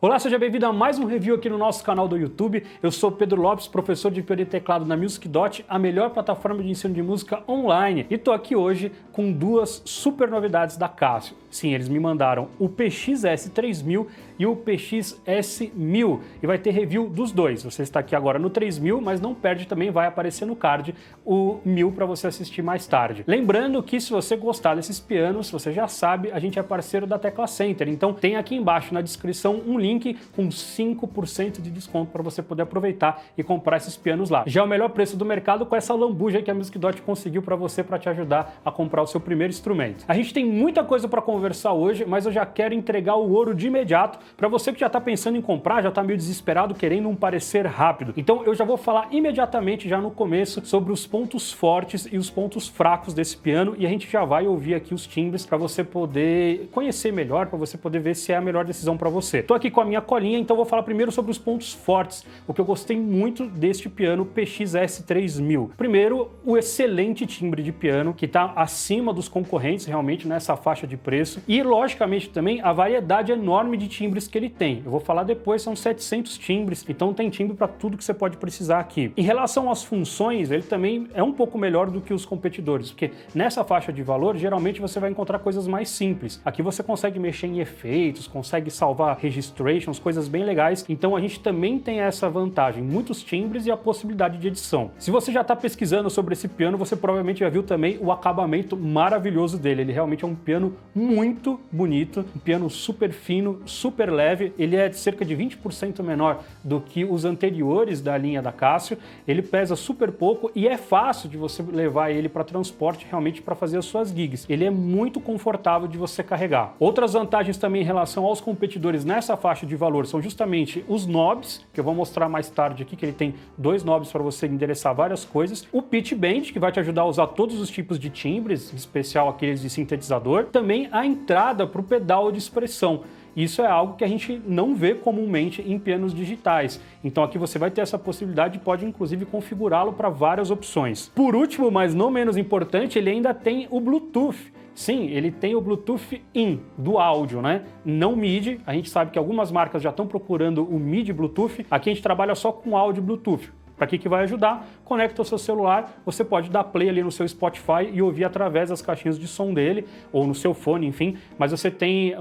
Olá, seja bem-vindo a mais um review aqui no nosso canal do YouTube. Eu sou Pedro Lopes, professor de piano e teclado na Musicdot, a melhor plataforma de ensino de música online. E tô aqui hoje com duas super novidades da Casio. Sim, eles me mandaram o PX-S3000 e o PX-S1000 e vai ter review dos dois. Você está aqui agora no 3000, mas não perde, também vai aparecer no card o 1000 para você assistir mais tarde. Lembrando que se você gostar desses pianos, você já sabe, a gente é parceiro da Tecla Center, então tem aqui embaixo na descrição um link com 5% de desconto para você poder aproveitar e comprar esses pianos lá. Já é o melhor preço do mercado com essa lambuja que a Musicdot conseguiu para você, para te ajudar a comprar o seu primeiro instrumento. A gente tem muita coisa para conversar hoje, mas eu já quero entregar o ouro de imediato para você que já está pensando em comprar, já está meio desesperado, querendo um parecer rápido. Então eu já vou falar imediatamente, já no começo, sobre os pontos fortes e os pontos fracos desse piano, e a gente já vai ouvir aqui os timbres para você poder conhecer melhor, para você poder ver se é a melhor decisão para você. Tô aqui com a minha colinha, então vou falar primeiro sobre os pontos fortes, o que eu gostei muito deste piano PX-S3000. Primeiro, o excelente timbre de piano, que está acima dos concorrentes realmente nessa faixa de preço, e logicamente também a variedade enorme de timbres que ele tem. Eu vou falar depois, são 700 timbres, então tem timbre para tudo que você pode precisar aqui. Em relação às funções, ele também é um pouco melhor do que os competidores, porque nessa faixa de valor, geralmente você vai encontrar coisas mais simples. Aqui você consegue mexer em efeitos, consegue salvar registrations, coisas bem legais, então a gente também tem essa vantagem, muitos timbres e a possibilidade de edição. Se você já está pesquisando sobre esse piano, você provavelmente já viu também o acabamento maravilhoso dele. Ele realmente é um piano muito bonito, um piano super fino, super leve, ele é cerca de 20% menor do que os anteriores da linha da Casio, ele pesa super pouco e é fácil de você levar ele para transporte, realmente para fazer as suas gigs. Ele é muito confortável de você carregar. Outras vantagens também em relação aos competidores nessa faixa de valor são justamente os knobs, que eu vou mostrar mais tarde aqui, que ele tem dois knobs para você endereçar várias coisas, o pitch bend, que vai te ajudar a usar todos os tipos de timbres, em especial aqueles de sintetizador, também a entrada para o pedal de expressão. Isso é algo que a gente não vê comumente em pianos digitais. Então aqui você vai ter essa possibilidade e pode inclusive configurá-lo para várias opções. Por último, mas não menos importante, ele ainda tem o Bluetooth. Sim, ele tem o Bluetooth In, do áudio, né? Não MIDI. A gente sabe que algumas marcas já estão procurando o MIDI Bluetooth. Aqui a gente trabalha só com áudio Bluetooth. Para que vai ajudar? Conecta o seu celular, você pode dar play ali no seu Spotify e ouvir através das caixinhas de som dele, ou no seu fone, enfim, mas você tem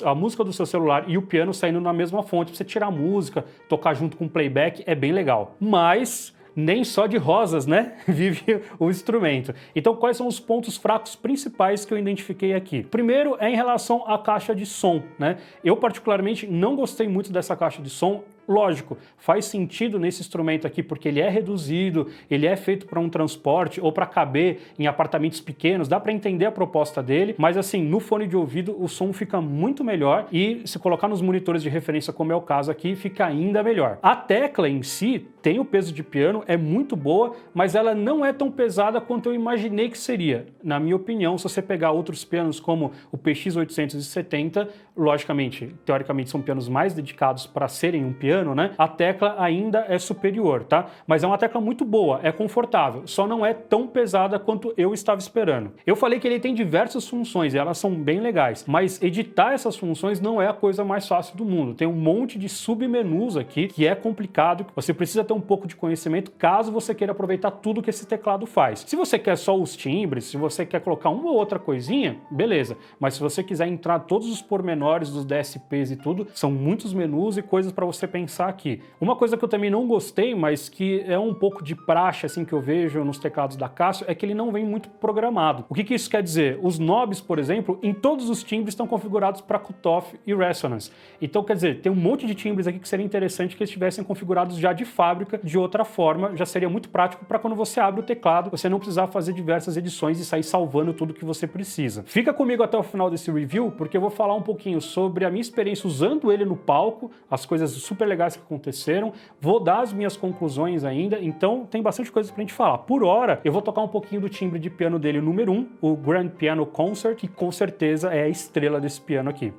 a música do seu celular e o piano saindo na mesma fonte, pra você tirar a música, tocar junto com o playback, é bem legal. Mas nem só de rosas, né, vive o instrumento. Então, quais são os pontos fracos principais que eu identifiquei aqui? Primeiro é em relação à caixa de som, né? Eu particularmente não gostei muito dessa caixa de som. Lógico, faz sentido nesse instrumento aqui porque ele é reduzido, ele é feito para um transporte ou para caber em apartamentos pequenos, dá para entender a proposta dele, mas assim, no fone de ouvido o som fica muito melhor e se colocar nos monitores de referência, como é o caso aqui, fica ainda melhor. A tecla em si tem o peso de piano, é muito boa, mas ela não é tão pesada quanto eu imaginei que seria. Na minha opinião, se você pegar outros pianos como o PX870, logicamente, teoricamente são pianos mais dedicados para serem um piano, né? A tecla ainda é superior, tá? Mas é uma tecla muito boa, é confortável, só não é tão pesada quanto eu estava esperando. Eu falei que ele tem diversas funções e elas são bem legais, mas editar essas funções não é a coisa mais fácil do mundo. Tem um monte de submenus aqui que é complicado, você precisa ter um pouco de conhecimento caso você queira aproveitar tudo que esse teclado faz. Se você quer só os timbres, se você quer colocar uma ou outra coisinha, beleza, mas se você quiser entrar todos os pormenores dos DSPs e tudo, são muitos menus e coisas para você pensar aqui. Uma coisa que eu também não gostei, mas que é um pouco de praxe assim que eu vejo nos teclados da Casio, é que ele não vem muito programado. O que isso quer dizer? Os knobs, por exemplo, em todos os timbres estão configurados para cutoff e resonance. Então, quer dizer, tem um monte de timbres aqui que seria interessante que eles estivessem configurados já de fábrica, de outra forma, já seria muito prático para quando você abre o teclado, você não precisar fazer diversas edições e sair salvando tudo que você precisa. Fica comigo até o final desse review, porque eu vou falar um pouquinho sobre a minha experiência usando ele no palco, as coisas super legais que aconteceram, vou dar as minhas conclusões ainda, então tem bastante coisa pra gente falar. Por hora, eu vou tocar um pouquinho do timbre de piano dele, o número 1, o Grand Piano Concert, que com certeza é a estrela desse piano aqui.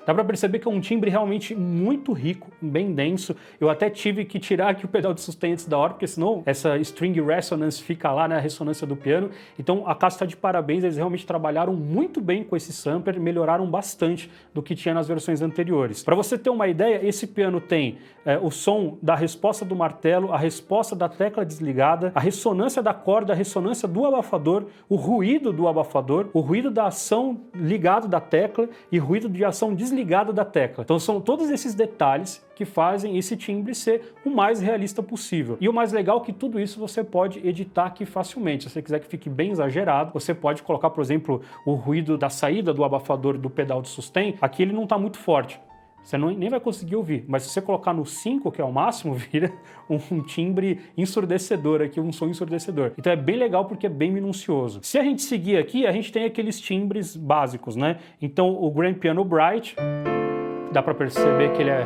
Dá para perceber que é um timbre realmente muito rico, bem denso. Eu até tive que tirar aqui o pedal de sustain antes da hora, porque senão essa string resonance fica lá, né, a ressonância do piano. Então a casa está de parabéns, eles realmente trabalharam muito bem com esse sampler, melhoraram bastante do que tinha nas versões anteriores. Para você ter uma ideia, esse piano tem o som da resposta do martelo, a resposta da tecla desligada, a ressonância da corda, a ressonância do abafador, o ruído do abafador, o ruído da ação ligado da tecla e ruído de ação desligado da tecla. Então são todos esses detalhes que fazem esse timbre ser o mais realista possível. E o mais legal é que tudo isso você pode editar aqui facilmente. Se você quiser que fique bem exagerado, você pode colocar, por exemplo, o ruído da saída do abafador do pedal de sustain. Aqui ele não está muito forte. Você nem vai conseguir ouvir, mas se você colocar no 5, que é o máximo, vira um timbre ensurdecedor aqui, um som ensurdecedor. Então é bem legal porque é bem minucioso. Se a gente seguir aqui, a gente tem aqueles timbres básicos, né? Então o Grand Piano Bright, dá para perceber que ele é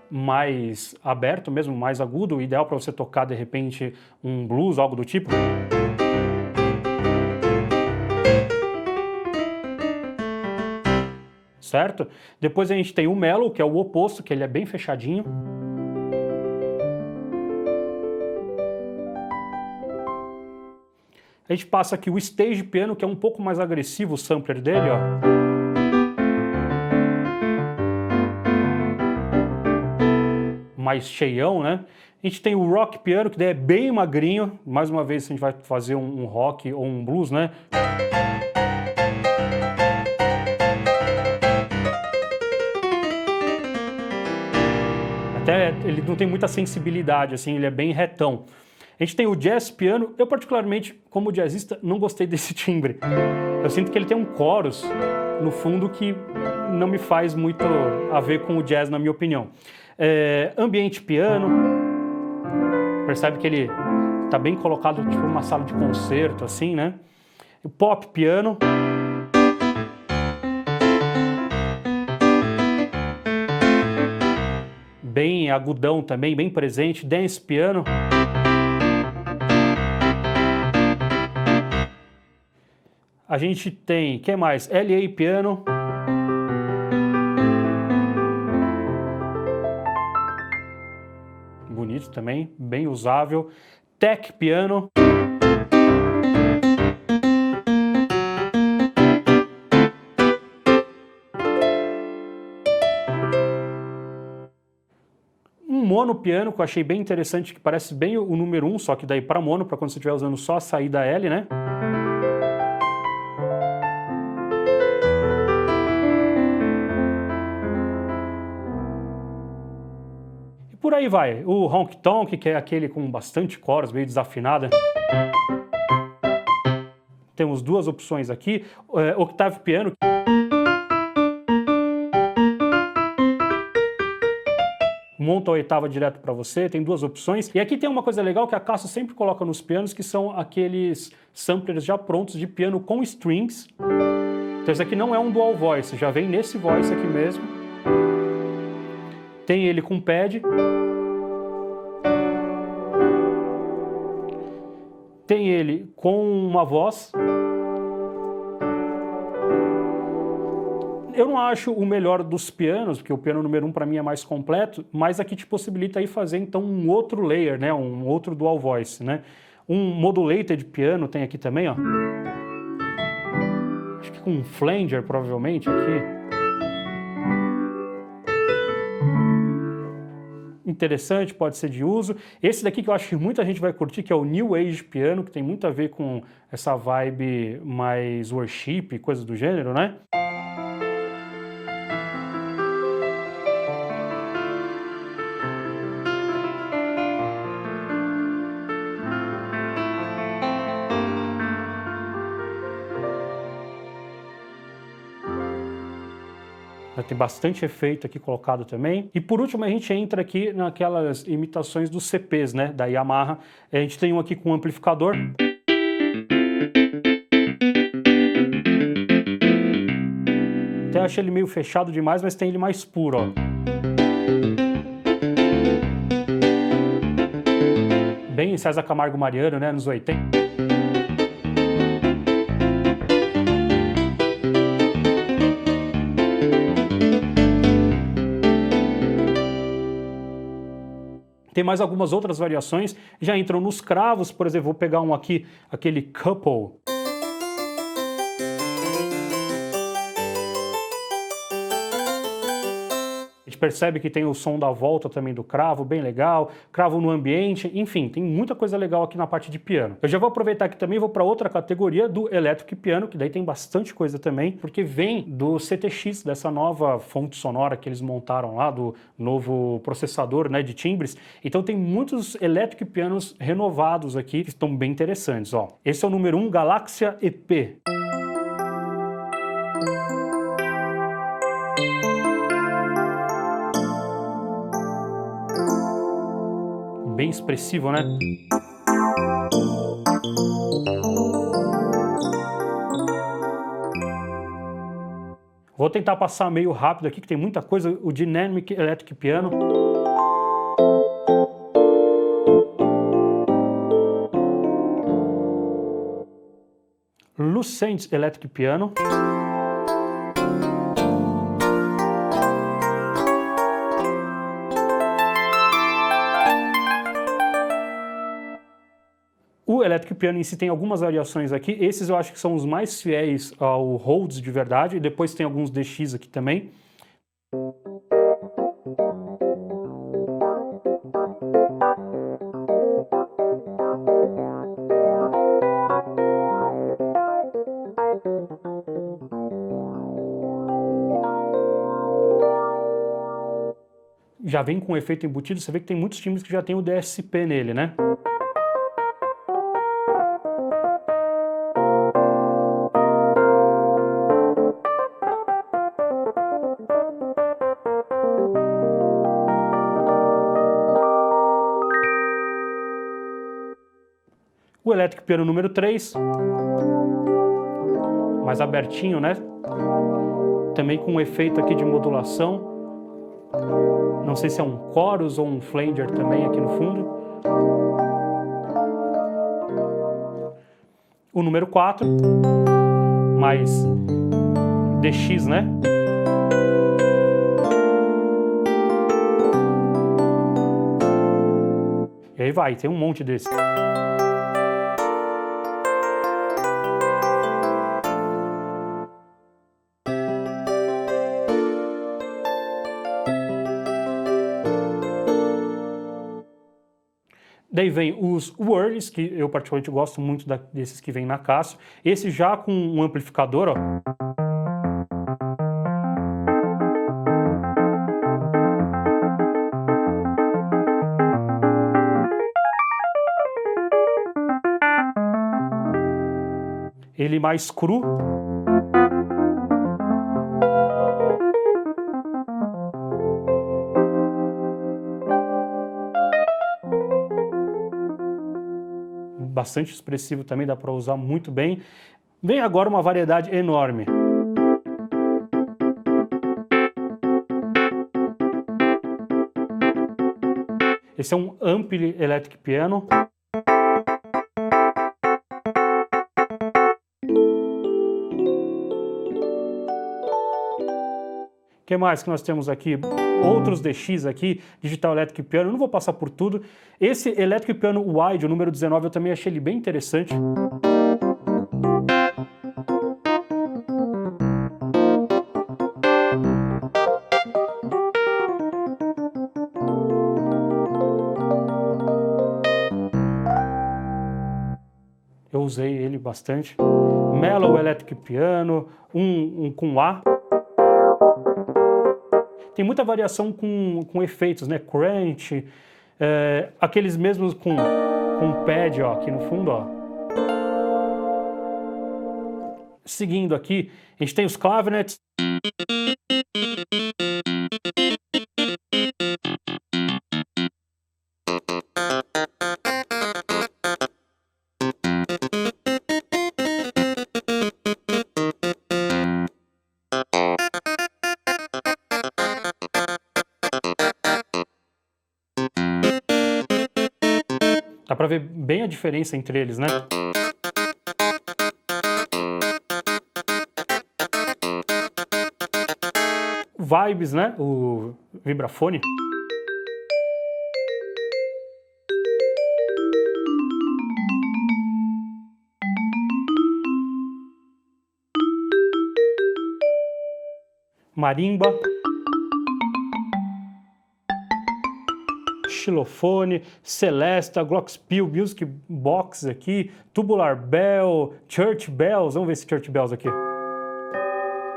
mais aberto mesmo, mais agudo, ideal para você tocar de repente um blues, algo do tipo. Certo? Depois a gente tem o Mellow, que é o oposto, que ele é bem fechadinho. A gente passa aqui o Stage Piano, que é um pouco mais agressivo o sampler dele, ó. Mais cheião, né? A gente tem o Rock Piano, que daí é bem magrinho. Mais uma vez a gente vai fazer um rock ou um blues, né? Até ele não tem muita sensibilidade, assim, ele é bem retão. A gente tem o Jazz Piano. Eu particularmente, como jazzista, não gostei desse timbre. Eu sinto que ele tem um chorus no fundo que não me faz muito a ver com o jazz, na minha opinião. Ambiente Piano. Percebe que ele tá bem colocado, tipo uma sala de concerto, assim, né? O Pop Piano. Bem agudão também, bem presente. Dance Piano. A gente tem, o que mais? LA Piano. Bonito também, bem usável. Tech Piano. Mono piano, que eu achei bem interessante, que parece bem o número 1, só que daí para mono, para quando você estiver usando só a saída L, né? E por aí vai. O Honk Tonk, que é aquele com bastante coros, meio desafinada. Temos duas opções aqui. Octave Piano. Monta a oitava direto para você, tem duas opções. E aqui tem uma coisa legal que a Casio sempre coloca nos pianos, que são aqueles samplers já prontos de piano com strings. Então esse aqui não é um dual voice, já vem nesse voice aqui mesmo. Tem ele com pad. Tem ele com uma voz. Eu não acho o melhor dos pianos, porque o piano número 1 para mim é mais completo, mas aqui te possibilita aí fazer então um outro layer, né, um outro dual voice, né? Um modulated piano tem aqui também, ó. Acho que com um flanger provavelmente aqui. Interessante, pode ser de uso. Esse daqui que eu acho que muita gente vai curtir, que é o New Age Piano, que tem muito a ver com essa vibe mais worship, coisas do gênero, né? Tem bastante efeito aqui colocado também. E por último a gente entra aqui naquelas imitações dos CPs, né, da Yamaha. A gente tem um aqui com amplificador. Até achei ele meio fechado demais, mas tem ele mais puro, ó. Bem César Camargo Mariano, né, nos 80. Tem mais algumas outras variações, já entram nos cravos, por exemplo, vou pegar um aqui, aquele couple. A gente percebe que tem o som da volta também do cravo, bem legal, cravo no ambiente, enfim, tem muita coisa legal aqui na parte de piano. Eu já vou aproveitar aqui também, vou para outra categoria do Electric Piano, que daí tem bastante coisa também, porque vem do CTX, dessa nova fonte sonora que eles montaram lá, do novo processador, né, de timbres. Então tem muitos Electric Pianos renovados aqui, que estão bem interessantes, ó. Esse é o número 1, Galaxia EP. Bem expressivo, né? Vou tentar passar meio rápido aqui, que tem muita coisa. O Dynamic Electric Piano. Lucent Electric Piano. O Electric Piano em si tem algumas variações aqui, esses eu acho que são os mais fiéis ao Rhodes de verdade, e depois tem alguns DX aqui também. Já vem com efeito embutido, você vê que tem muitos timbres que já tem o DSP nele, né? O Electric Piano número 3, mais abertinho, né? Também com um efeito aqui de modulação. Não sei se é um chorus ou um flanger também aqui no fundo. O número 4, mais DX, né? E aí vai, tem um monte desse. Daí vem os Whirlies, que eu particularmente gosto muito desses que vem na Casio. Esse já com um amplificador, ó. Ele mais cru. Bastante expressivo também, dá para usar muito bem. Vem agora uma variedade enorme. Esse é um Ampli Electric Piano. O que mais que nós temos aqui? Outros DX aqui, Digital Electric Piano, eu não vou passar por tudo. Esse Electric Piano Wide, o número 19, eu também achei ele bem interessante. Eu usei ele bastante. Mellow Electric Piano, um com A. Tem muita variação com efeitos, né? Crunch, aqueles mesmos com pad, ó, aqui no fundo, ó. Seguindo aqui, a gente tem os clavinets. Dá pra ver bem a diferença entre eles, né? Vibes, né? O vibrafone. marimba, xilofone, celesta, glockenspiel, music box aqui, tubular bell, church bells, vamos ver esse church bells aqui.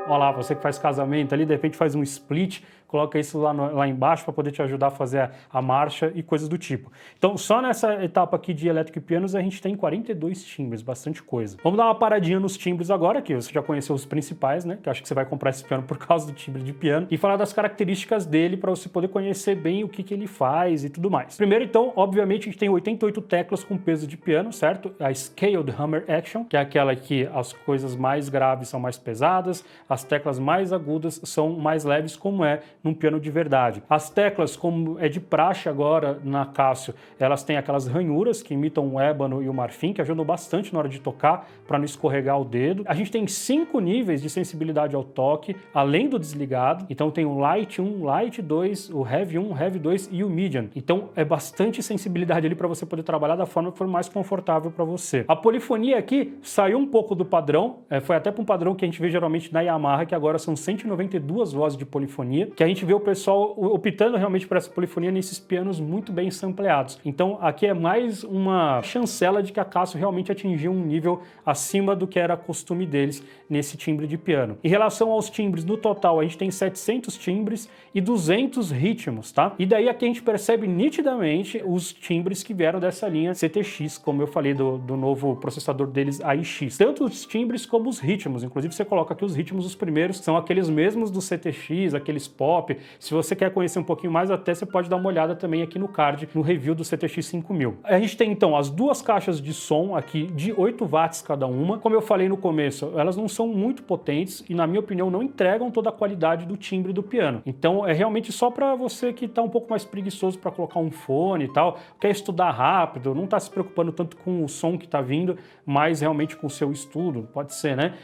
Olha lá, você que faz casamento ali, de repente faz um split, coloca isso lá embaixo para poder te ajudar a fazer a marcha e coisas do tipo. Então, só nessa etapa aqui de elétrico e pianos, a gente tem 42 timbres, bastante coisa. Vamos dar uma paradinha nos timbres agora, que você já conheceu os principais, né? Que eu acho que você vai comprar esse piano por causa do timbre de piano, e falar das características dele para você poder conhecer bem o que ele faz e tudo mais. Primeiro, então, obviamente, a gente tem 88 teclas com peso de piano, certo? A Scaled Hammer Action, que é aquela que as coisas mais graves são mais pesadas, as teclas mais agudas são mais leves, como é num piano de verdade. As teclas, como é de praxe agora na Casio, elas têm aquelas ranhuras que imitam o ébano e o marfim, que ajudam bastante na hora de tocar, para não escorregar o dedo. A gente tem 5 níveis de sensibilidade ao toque, além do desligado. Então tem o Light 1, Light 2, o Heavy 1, Heavy 2 e o Medium. Então é bastante sensibilidade ali para você poder trabalhar da forma que for mais confortável para você. A polifonia aqui saiu um pouco do padrão, foi até para um padrão que a gente vê geralmente na Yamaha, que agora são 192 vozes de polifonia, que a gente vê o pessoal optando realmente por essa polifonia nesses pianos muito bem sampleados. Então aqui é mais uma chancela de que a Casio realmente atingiu um nível acima do que era costume deles nesse timbre de piano. Em relação aos timbres, no total a gente tem 700 timbres e 200 ritmos, tá? E daí aqui a gente percebe nitidamente os timbres que vieram dessa linha CTX, como eu falei do novo processador deles AIX. Tanto os timbres como os ritmos. Inclusive você coloca aqui os ritmos, os primeiros são aqueles mesmos do CTX, aqueles pop. Se você quer conhecer um pouquinho mais, até você pode dar uma olhada também aqui no card, no review do CTX 5000. A gente tem então as duas caixas de som aqui de 8 watts cada uma. Como eu falei no começo, elas não são muito potentes e, na minha opinião, não entregam toda a qualidade do timbre do piano. Então é realmente só para você que está um pouco mais preguiçoso para colocar um fone e tal, quer estudar rápido, não está se preocupando tanto com o som que está vindo, mas realmente com o seu estudo, pode ser, né?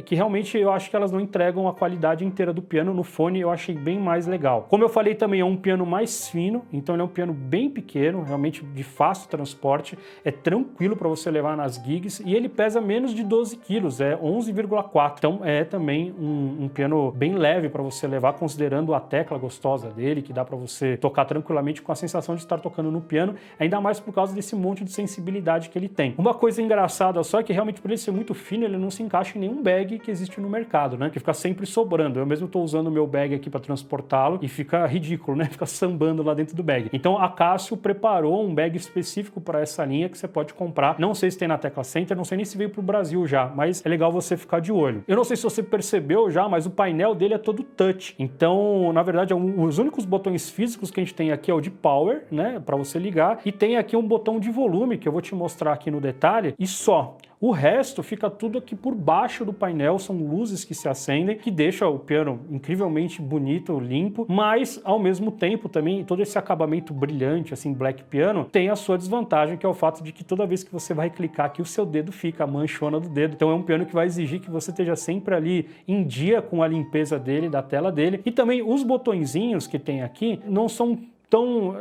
Que realmente eu acho que elas não entregam a qualidade inteira do piano. No fone eu achei bem mais legal. Como eu falei também, é um piano mais fino, então ele é um piano bem pequeno, realmente de fácil transporte, é tranquilo para você levar nas gigs e ele pesa menos de 12 quilos, é 11,4. Então é também um piano bem leve para você levar, considerando a tecla gostosa dele, que dá para você tocar tranquilamente com a sensação de estar tocando no piano, ainda mais por causa desse monte de sensibilidade que ele tem. Uma coisa engraçada só é que realmente por ele ser muito fino, ele não se encaixa em nenhum bag que existe no mercado, né? Que fica sempre sobrando. Eu mesmo estou usando o meu bag aqui para transportá-lo e fica ridículo, né? Fica sambando lá dentro do bag. Então a Casio preparou um bag específico para essa linha que você pode comprar. Não sei se tem na Tecla Center, não sei nem se veio para o Brasil já, mas é legal você ficar de olho. Eu não sei se você percebeu já, mas o painel dele é todo touch. Então, na verdade, os únicos botões físicos que a gente tem aqui é o de power, né? Para você ligar, e tem aqui um botão de volume que eu vou te mostrar aqui no detalhe, e só. O resto fica tudo aqui por baixo do painel, são luzes que se acendem, que deixa o piano incrivelmente bonito, limpo, mas ao mesmo tempo também todo esse acabamento brilhante, assim, black piano, tem a sua desvantagem, que é o fato de que toda vez que você vai clicar aqui, o seu dedo fica a manchona do dedo. Então é um piano que vai exigir que você esteja sempre ali em dia com a limpeza dele, da tela dele. E também os botõezinhos que tem aqui não são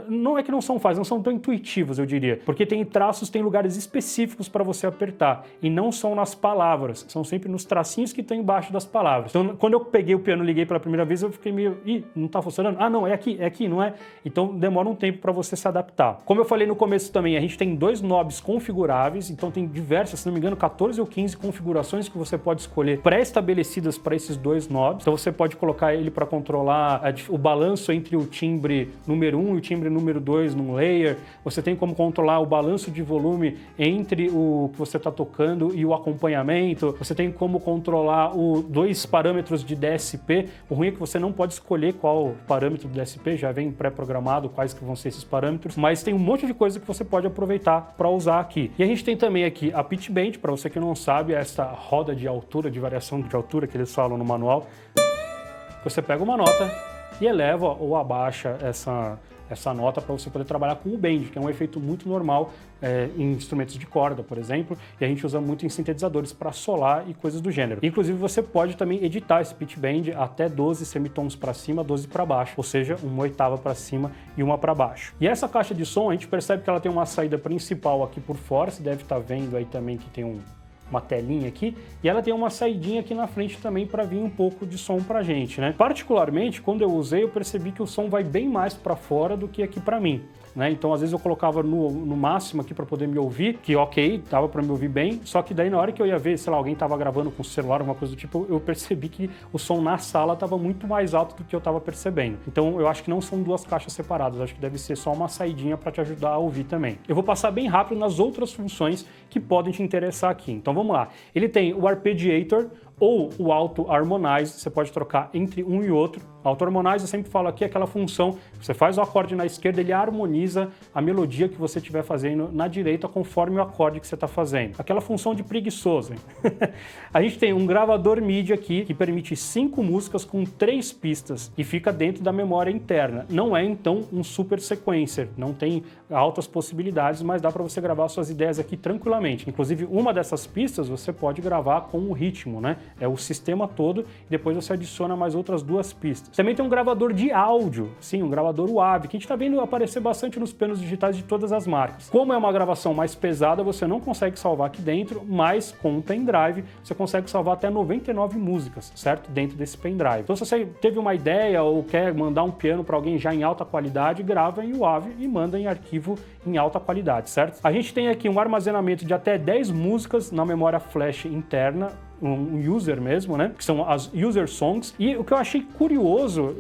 não é que não são fáceis, não são tão intuitivos, eu diria, porque tem traços, tem lugares específicos para você apertar, e não são nas palavras, são sempre nos tracinhos que estão embaixo das palavras. Então, quando eu peguei o piano e liguei pela primeira vez, eu fiquei meio, não tá funcionando? Ah, não, é aqui, não é? Então, demora um tempo para você se adaptar. Como eu falei no começo também, a gente tem 2 knobs configuráveis, então tem diversas, se não me engano, 14 ou 15 configurações que você pode escolher pré-estabelecidas para esses 2 knobs. Então, você pode colocar ele para controlar o balanço entre o timbre número 1 e o timbre número 2 num layer. Você tem como controlar o balanço de volume entre o que você está tocando e o acompanhamento. Você tem como controlar 2 parâmetros de DSP. O ruim é que você não pode escolher qual parâmetro do DSP, já vem pré-programado quais que vão ser esses parâmetros, mas tem um monte de coisa que você pode aproveitar para usar aqui. E a gente tem também aqui a pitch bend, para você que não sabe, essa roda de altura, de variação de altura que eles falam no manual. Você pega uma nota e eleva ou abaixa essa nota para você poder trabalhar com o bend, que é um efeito muito normal em instrumentos de corda, por exemplo, e a gente usa muito em sintetizadores para solar e coisas do gênero. Inclusive, você pode também editar esse pitch bend até 12 semitons para cima, 12 para baixo, ou seja, 1/8 para cima e 1 para baixo. E essa caixa de som, a gente percebe que ela tem uma saída principal aqui por fora, você deve estar vendo aí também que tem uma telinha aqui, e ela tem uma saidinha aqui na frente também para vir um pouco de som pra gente, né? Particularmente, quando eu usei, eu percebi que o som vai bem mais para fora do que aqui para mim. Né? Então, às vezes eu colocava no máximo aqui para poder me ouvir, que ok, dava para me ouvir bem, só que daí na hora que eu ia ver, sei lá, alguém tava gravando com o celular, alguma coisa do tipo, eu percebi que o som na sala tava muito mais alto do que eu tava percebendo. Então, eu acho que não são duas caixas separadas, acho que deve ser só uma saidinha para te ajudar a ouvir também. Eu vou passar bem rápido nas outras funções que podem te interessar aqui. Então, vamos lá. Ele tem o Arpeggiator, ou o Auto Harmonize, você pode trocar entre um e outro. Auto Harmonize, eu sempre falo aqui, é aquela função, você faz o acorde na esquerda, ele harmoniza a melodia que você estiver fazendo na direita conforme o acorde que você está fazendo. Aquela função de preguiçoso, hein? A gente tem um gravador MIDI aqui, que permite 5 músicas com 3 pistas e fica dentro da memória interna. Não é, então, um super sequencer, não tem altas possibilidades, mas dá para você gravar suas ideias aqui tranquilamente. Inclusive, uma dessas pistas você pode gravar com o ritmo, né? É o sistema todo, e depois você adiciona mais outras 2 pistas. Também tem um gravador de áudio, sim, um gravador WAV, que a gente está vendo aparecer bastante nos pianos digitais de todas as marcas. Como é uma gravação mais pesada, você não consegue salvar aqui dentro, mas com um pendrive você consegue salvar até 99 músicas, certo? Dentro desse pendrive. Então, se você teve uma ideia ou quer mandar um piano para alguém já em alta qualidade, grava em WAV e manda em arquivo em alta qualidade, certo? A gente tem aqui um armazenamento de até 10 músicas na memória flash interna, um user mesmo, né? Que são as user songs. E o que eu achei curioso,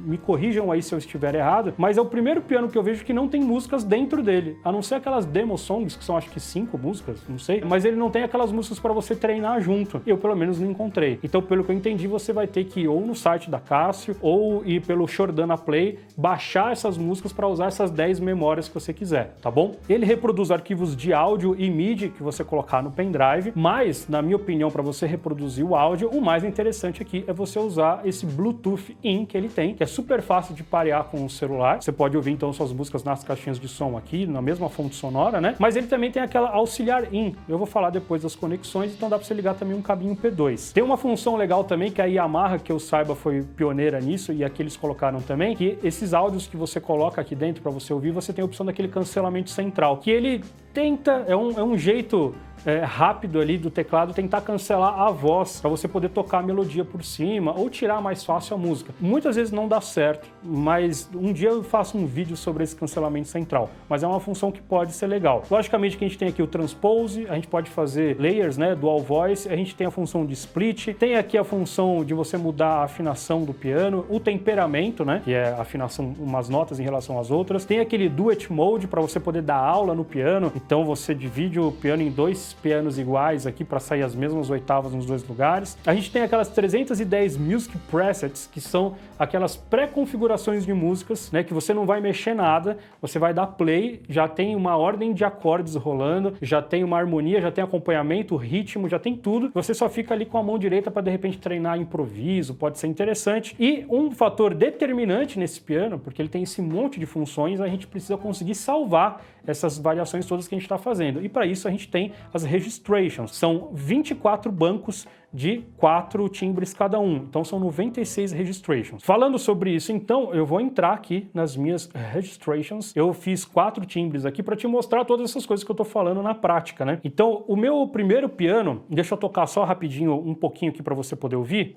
me corrijam aí se eu estiver errado, mas é o primeiro piano que eu vejo que não tem músicas dentro dele, a não ser aquelas demo songs, que são acho que 5 músicas, não sei, mas ele não tem aquelas músicas para você treinar junto. Eu pelo menos não encontrei. Então, pelo que eu entendi, você vai ter que ir ou no site da Casio ou ir pelo Jordana Play, baixar essas músicas para usar essas 10 memórias que você quiser, tá bom? Ele reproduz arquivos de áudio e MIDI que você colocar no pendrive, mas, na minha opinião, para você reproduzir o áudio, o mais interessante aqui é você usar esse Bluetooth in que ele tem, que é super fácil de parear com o celular. Você pode ouvir então suas músicas nas caixinhas de som aqui, na mesma fonte sonora, né? Mas ele também tem aquela auxiliar in. Eu vou falar depois das conexões, então dá para você ligar também um cabinho P2. Tem uma função legal também que a Yamaha, que eu saiba, foi pioneira nisso, e aqui eles colocaram também, que esses áudios que você coloca aqui dentro para você ouvir, você tem a opção daquele cancelamento central, que ele tenta, é um jeito rápido ali do teclado tentar cancelar a voz para você poder tocar a melodia por cima ou tirar mais fácil a música. Muitas vezes não dá certo, mas um dia eu faço um vídeo sobre esse cancelamento central, mas é uma função que pode ser legal. Logicamente que a gente tem aqui o transpose, a gente pode fazer layers, né, dual voice, a gente tem a função de split, tem aqui a função de você mudar a afinação do piano, o temperamento, né, que é a afinação umas notas em relação às outras, tem aquele duet mode para você poder dar aula no piano, então você divide o piano em 2 pianos iguais aqui para sair as mesmas oitavas nos 2 lugares. A gente tem aquelas 310 Music Presets, que são aquelas pré-configurações de músicas, né, que você não vai mexer nada, você vai dar play, já tem uma ordem de acordes rolando, já tem uma harmonia, já tem acompanhamento, ritmo, já tem tudo. Você só fica ali com a mão direita para de repente treinar improviso, pode ser interessante. E um fator determinante nesse piano, porque ele tem esse monte de funções, a gente precisa conseguir salvar essas variações todas que a gente está fazendo. E para isso a gente tem as registrations. São 24 bancos de 4 timbres cada um. Então são 96 registrations. Falando sobre isso, então, eu vou entrar aqui nas minhas registrations. Eu fiz 4 timbres aqui para te mostrar todas essas coisas que eu tô falando na prática, né? Então, o meu primeiro piano, deixa eu tocar só rapidinho um pouquinho aqui para você poder ouvir.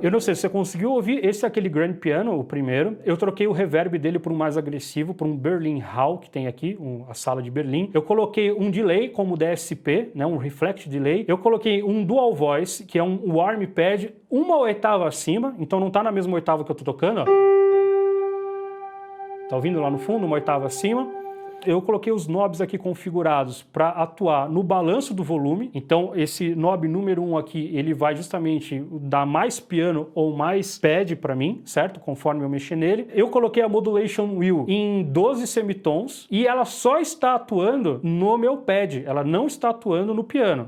Eu não sei se você conseguiu ouvir, esse é aquele grand piano, o primeiro. Eu troquei o reverb dele por um mais agressivo, por um Berlin Hall, que tem aqui, a sala de Berlim. Eu coloquei um delay como DSP, né, um reflect delay. Eu coloquei um dual voice, que é um warm pad, uma oitava acima, então não tá na mesma oitava que eu tô tocando, ó. Tá ouvindo lá no fundo, uma oitava acima. Eu coloquei os knobs aqui configurados para atuar no balanço do volume. Então, esse knob número 1 aqui, ele vai justamente dar mais piano ou mais pad para mim, certo? Conforme eu mexer nele. Eu coloquei a modulation wheel em 12 semitons e ela só está atuando no meu pad. Ela não está atuando no piano.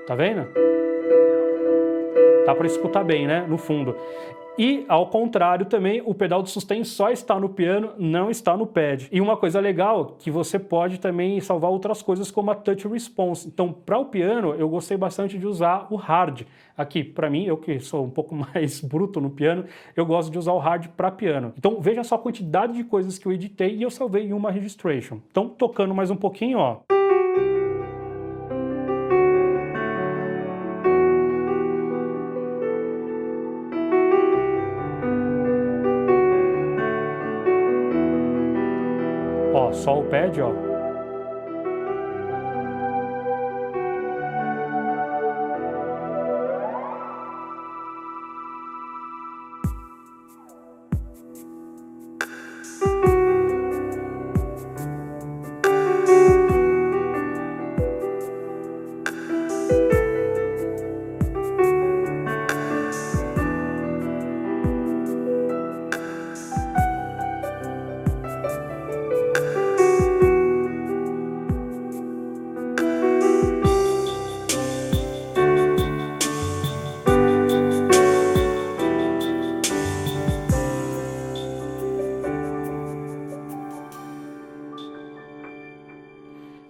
Tá vendo? Dá para escutar bem, né? No fundo. E, ao contrário também, o pedal de sustain só está no piano, não está no pad. E uma coisa legal, que você pode também salvar outras coisas como a Touch Response. Então, para o piano, eu gostei bastante de usar o hard. Aqui, para mim, eu que sou um pouco mais bruto no piano, eu gosto de usar o hard para piano. Então, veja só a quantidade de coisas que eu editei e eu salvei em uma registration. Então, tocando mais um pouquinho, ó. Ó, só o pad, ó.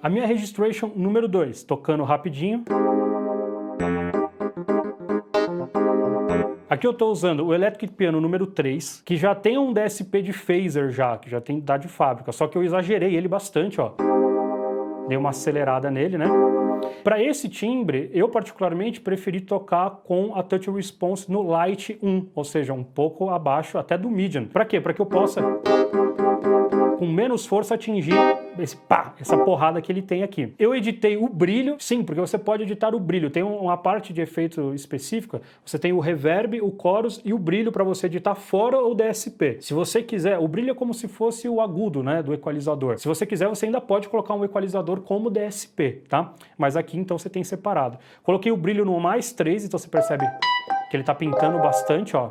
A minha registration número 2, tocando rapidinho. Aqui eu estou usando o Electric Piano número 3, que já tem um DSP de phaser já, que já tem dado de fábrica, só que eu exagerei ele bastante, ó. Dei uma acelerada nele, né? Para esse timbre, eu particularmente preferi tocar com a Touch Response no Light 1, ou seja, um pouco abaixo até do Medium. Para quê? Para que eu possa, com menos força, atingir essa porrada que ele tem aqui. Eu editei o brilho, sim, porque você pode editar o brilho. Tem uma parte de efeito específica, você tem o reverb, o chorus e o brilho para você editar fora o DSP. Se você quiser, o brilho é como se fosse o agudo, né, do equalizador. Se você quiser, você ainda pode colocar um equalizador como DSP, tá? Mas aqui, então, você tem separado. Coloquei o brilho no +3, então você percebe que ele tá pintando bastante, ó.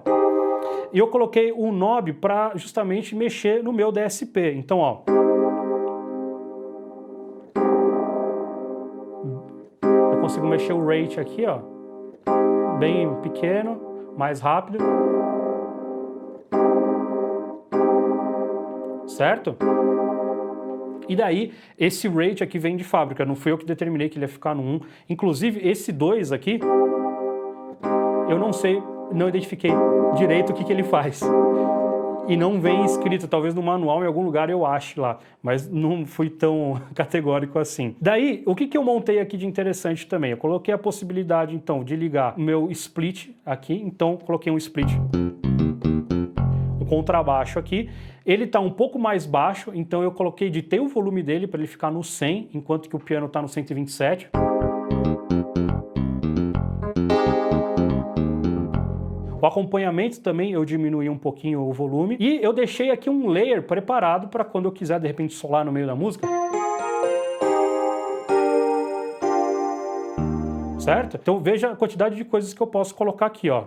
E eu coloquei um knob para justamente mexer no meu DSP. Então, ó, eu consigo mexer o rate aqui, ó, bem pequeno, mais rápido. Certo? E daí, esse rate aqui vem de fábrica, não fui eu que determinei que ele ia ficar no 1. Inclusive, esse 2 aqui, eu não sei, não identifiquei direito o que ele faz. E não vem escrito, talvez no manual, em algum lugar eu ache lá, mas não fui tão categórico assim. Daí, o que eu montei aqui de interessante também? Eu coloquei a possibilidade, então, de ligar o meu split aqui, então coloquei um split, um contrabaixo aqui. Ele está um pouco mais baixo, então eu editei o volume dele para ele ficar no 100, enquanto que o piano está no 127. O acompanhamento também eu diminuí um pouquinho o volume e eu deixei aqui um layer preparado para quando eu quiser de repente solar no meio da música. Certo? Então veja a quantidade de coisas que eu posso colocar aqui, ó.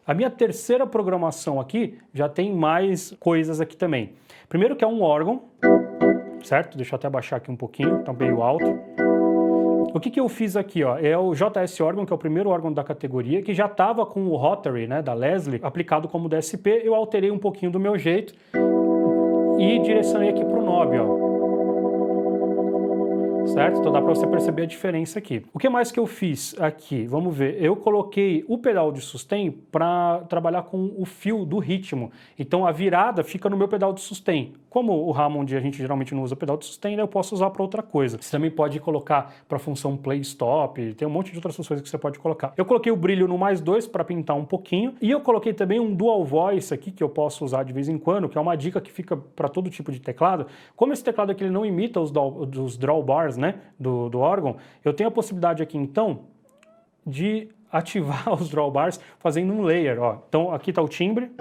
A minha terceira programação aqui já tem mais coisas aqui também. Primeiro que é um órgão, certo? Deixa eu até baixar aqui um pouquinho, tá meio alto. O que eu fiz aqui, ó, é o JS órgão, que é o primeiro órgão da categoria, que já estava com o Rotary, né, da Leslie, aplicado como DSP. Eu alterei um pouquinho do meu jeito e direcionei aqui para o knob, ó. Certo? Então dá para você perceber a diferença aqui. O que mais que eu fiz aqui? Vamos ver. Eu coloquei o pedal de sustain para trabalhar com o fio do ritmo. Então a virada fica no meu pedal de sustain. Como o Hammond a gente geralmente não usa pedal de sustain, eu posso usar para outra coisa. Você também pode colocar para a função play stop, tem um monte de outras funções que você pode colocar. Eu coloquei o brilho no +2 para pintar um pouquinho e eu coloquei também um dual voice aqui que eu posso usar de vez em quando, que é uma dica que fica para todo tipo de teclado. Como esse teclado aqui ele não imita os drawbars, né? né, do órgão, eu tenho a possibilidade aqui, então, de ativar os drawbars fazendo um layer, ó. Então, aqui está o timbre,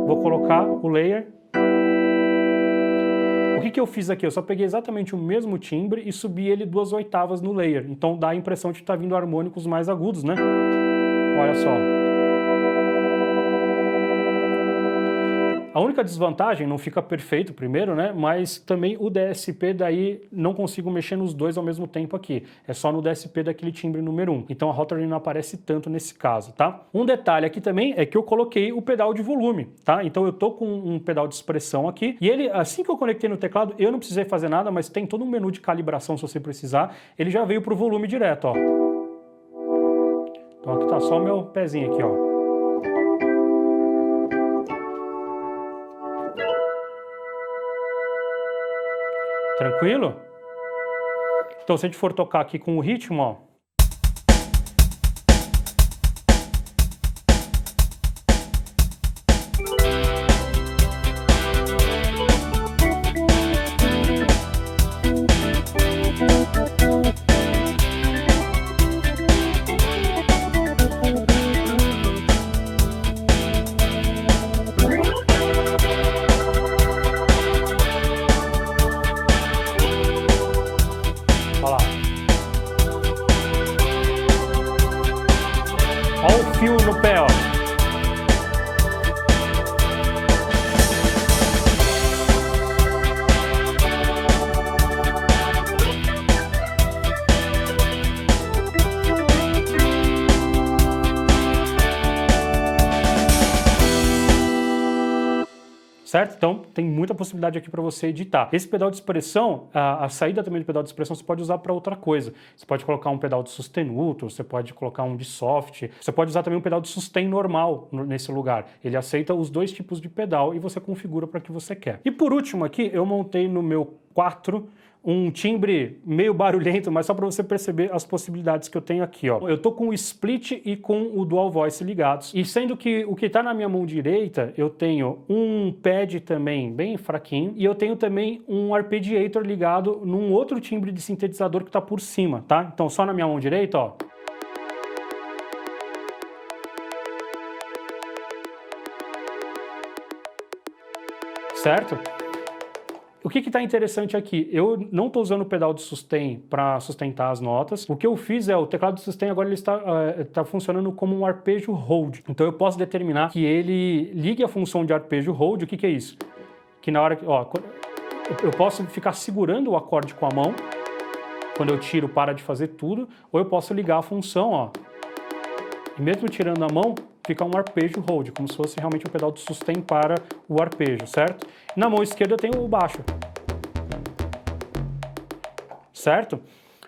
vou colocar o layer. O que eu fiz aqui? Eu só peguei exatamente o mesmo timbre e subi ele 2 oitavas no layer. Então, dá a impressão de que está vindo harmônicos mais agudos, né? Olha só. A única desvantagem, não fica perfeito primeiro, né? Mas também o DSP daí não consigo mexer nos dois ao mesmo tempo aqui. É só no DSP daquele timbre número 1. Então a Rotary não aparece tanto nesse caso, tá? Um detalhe aqui também é que eu coloquei o pedal de volume, tá? Então eu tô com um pedal de expressão aqui e ele, assim que eu conectei no teclado, eu não precisei fazer nada, mas tem todo um menu de calibração se você precisar. Ele já veio pro volume direto, ó. Então aqui tá só o meu pezinho aqui, ó. Tranquilo? Então, se a gente for tocar aqui com o ritmo, ó. Olha o fio no pé, ó. Certo? Então, tem muita possibilidade aqui para você editar. Esse pedal de expressão, a saída também do pedal de expressão, você pode usar para outra coisa. Você pode colocar um pedal de sustain neutro, você pode colocar um de soft, você pode usar também um pedal de sustain normal nesse lugar. Ele aceita os dois tipos de pedal e você configura para o que você quer. E por último aqui, eu montei no meu 4 um timbre meio barulhento, mas só para você perceber as possibilidades que eu tenho aqui, ó. Eu tô com o split e com o dual voice ligados, e sendo que o que tá na minha mão direita, eu tenho um pad também bem fraquinho, e eu tenho também um arpeggiator ligado num outro timbre de sintetizador que tá por cima, tá? Então só na minha mão direita, ó. Certo? O que está interessante aqui? Eu não estou usando o pedal de sustain para sustentar as notas. O que eu fiz é, o teclado de sustain agora ele está funcionando como um arpejo hold. Então eu posso determinar que ele ligue a função de arpejo hold. O que é isso? Que na hora que, ó, eu posso ficar segurando o acorde com a mão. Quando eu tiro, para de fazer tudo. Ou eu posso ligar a função, ó. E mesmo tirando a mão, fica um arpejo hold, como se fosse realmente um pedal de sustain para o arpejo, certo? Na mão esquerda eu tenho o baixo. Certo?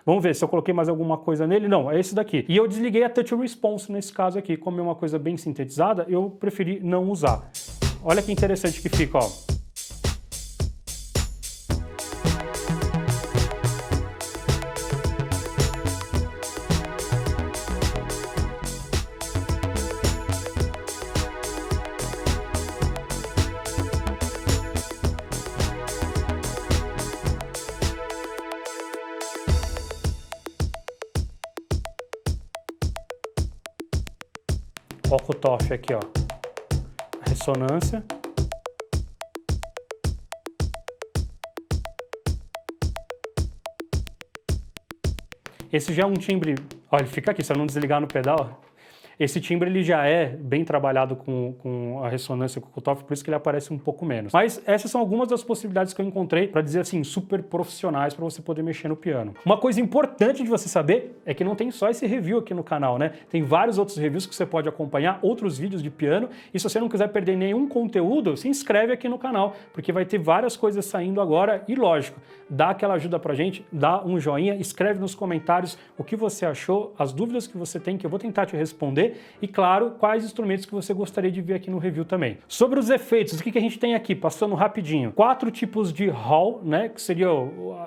Vamos ver se eu coloquei mais alguma coisa nele. Não, é esse daqui. E eu desliguei a Touch Response nesse caso aqui. Como é uma coisa bem sintetizada, eu preferi não usar. Olha que interessante que fica, ó. Ó o cutoff aqui, ó. A ressonância. Esse já é um timbre... Olha, ele fica aqui, se eu não desligar no pedal... Esse timbre ele já é bem trabalhado com a ressonância, com o cutoff, por isso que ele aparece um pouco menos. Mas essas são algumas das possibilidades que eu encontrei, para dizer assim, super profissionais para você poder mexer no piano. Uma coisa importante de você saber é que não tem só esse review aqui no canal, né? Tem vários outros reviews que você pode acompanhar, outros vídeos de piano, e se você não quiser perder nenhum conteúdo, se inscreve aqui no canal, porque vai ter várias coisas saindo agora, e lógico, dá aquela ajuda pra gente, dá um joinha, escreve nos comentários o que você achou, as dúvidas que você tem, que eu vou tentar te responder. ver e, claro, quais instrumentos que você gostaria de ver aqui no review também. Sobre os efeitos, o que a gente tem aqui? Passando rapidinho. 4 tipos de hall, né, que seria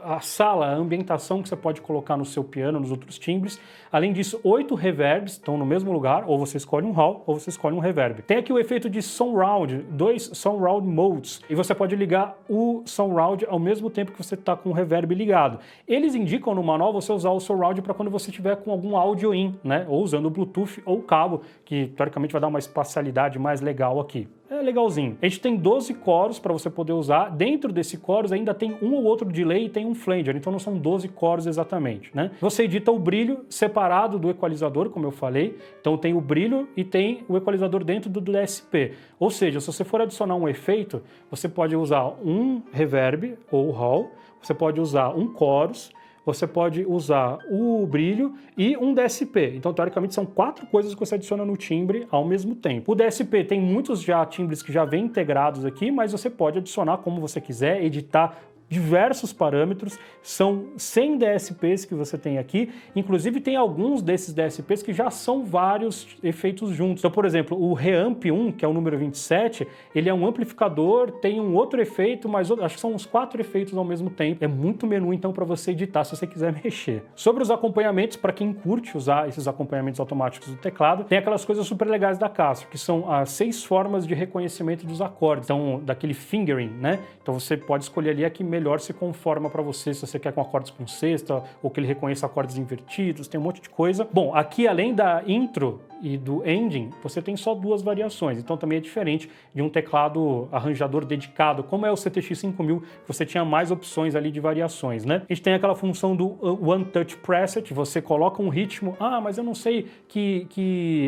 a sala, a ambientação que você pode colocar no seu piano, nos outros timbres. Além disso, 8 reverbs estão no mesmo lugar, ou você escolhe um hall, ou você escolhe um reverb. Tem aqui o efeito de surround, 2 surround modes, e você pode ligar o surround ao mesmo tempo que você está com o reverb ligado. Eles indicam no manual você usar o surround para quando você tiver com algum áudio in, né, ou usando o Bluetooth ou o cabo, que teoricamente vai dar uma espacialidade mais legal aqui. É legalzinho. A gente tem 12 coros para você poder usar. Dentro desse coros ainda tem um ou outro delay e tem um flanger, então não são 12 coros exatamente, né? Você edita o brilho separado do equalizador, como eu falei. Então tem o brilho e tem o equalizador dentro do DSP. Ou seja, se você for adicionar um efeito, você pode usar um reverb ou hall, você pode usar um chorus, você pode usar o brilho e um DSP. Então, teoricamente, são 4 coisas que você adiciona no timbre ao mesmo tempo. O DSP tem muitos já timbres que já vêm integrados aqui, mas você pode adicionar como você quiser, editar diversos parâmetros, são 100 DSPs que você tem aqui, inclusive tem alguns desses DSPs que já são vários efeitos juntos. Então, por exemplo, o Reamp 1, que é o número 27, ele é um amplificador, tem um outro efeito, mas acho que são uns 4 efeitos ao mesmo tempo. É muito menu, então, para você editar, se você quiser mexer. Sobre os acompanhamentos, para quem curte usar esses acompanhamentos automáticos do teclado, tem aquelas coisas super legais da Casio, que são as 6 formas de reconhecimento dos acordes, então, daquele fingering, né? Então, você pode escolher ali a que melhor se conforma para você, se você quer com acordes com sexta ou que ele reconheça acordes invertidos, tem um monte de coisa. Bom, aqui além da intro e do ending, você tem só 2 variações, então também é diferente de um teclado arranjador dedicado, como é o CTX 5000, que você tinha mais opções ali de variações, né? A gente tem aquela função do One Touch Preset, você coloca um ritmo, mas eu não sei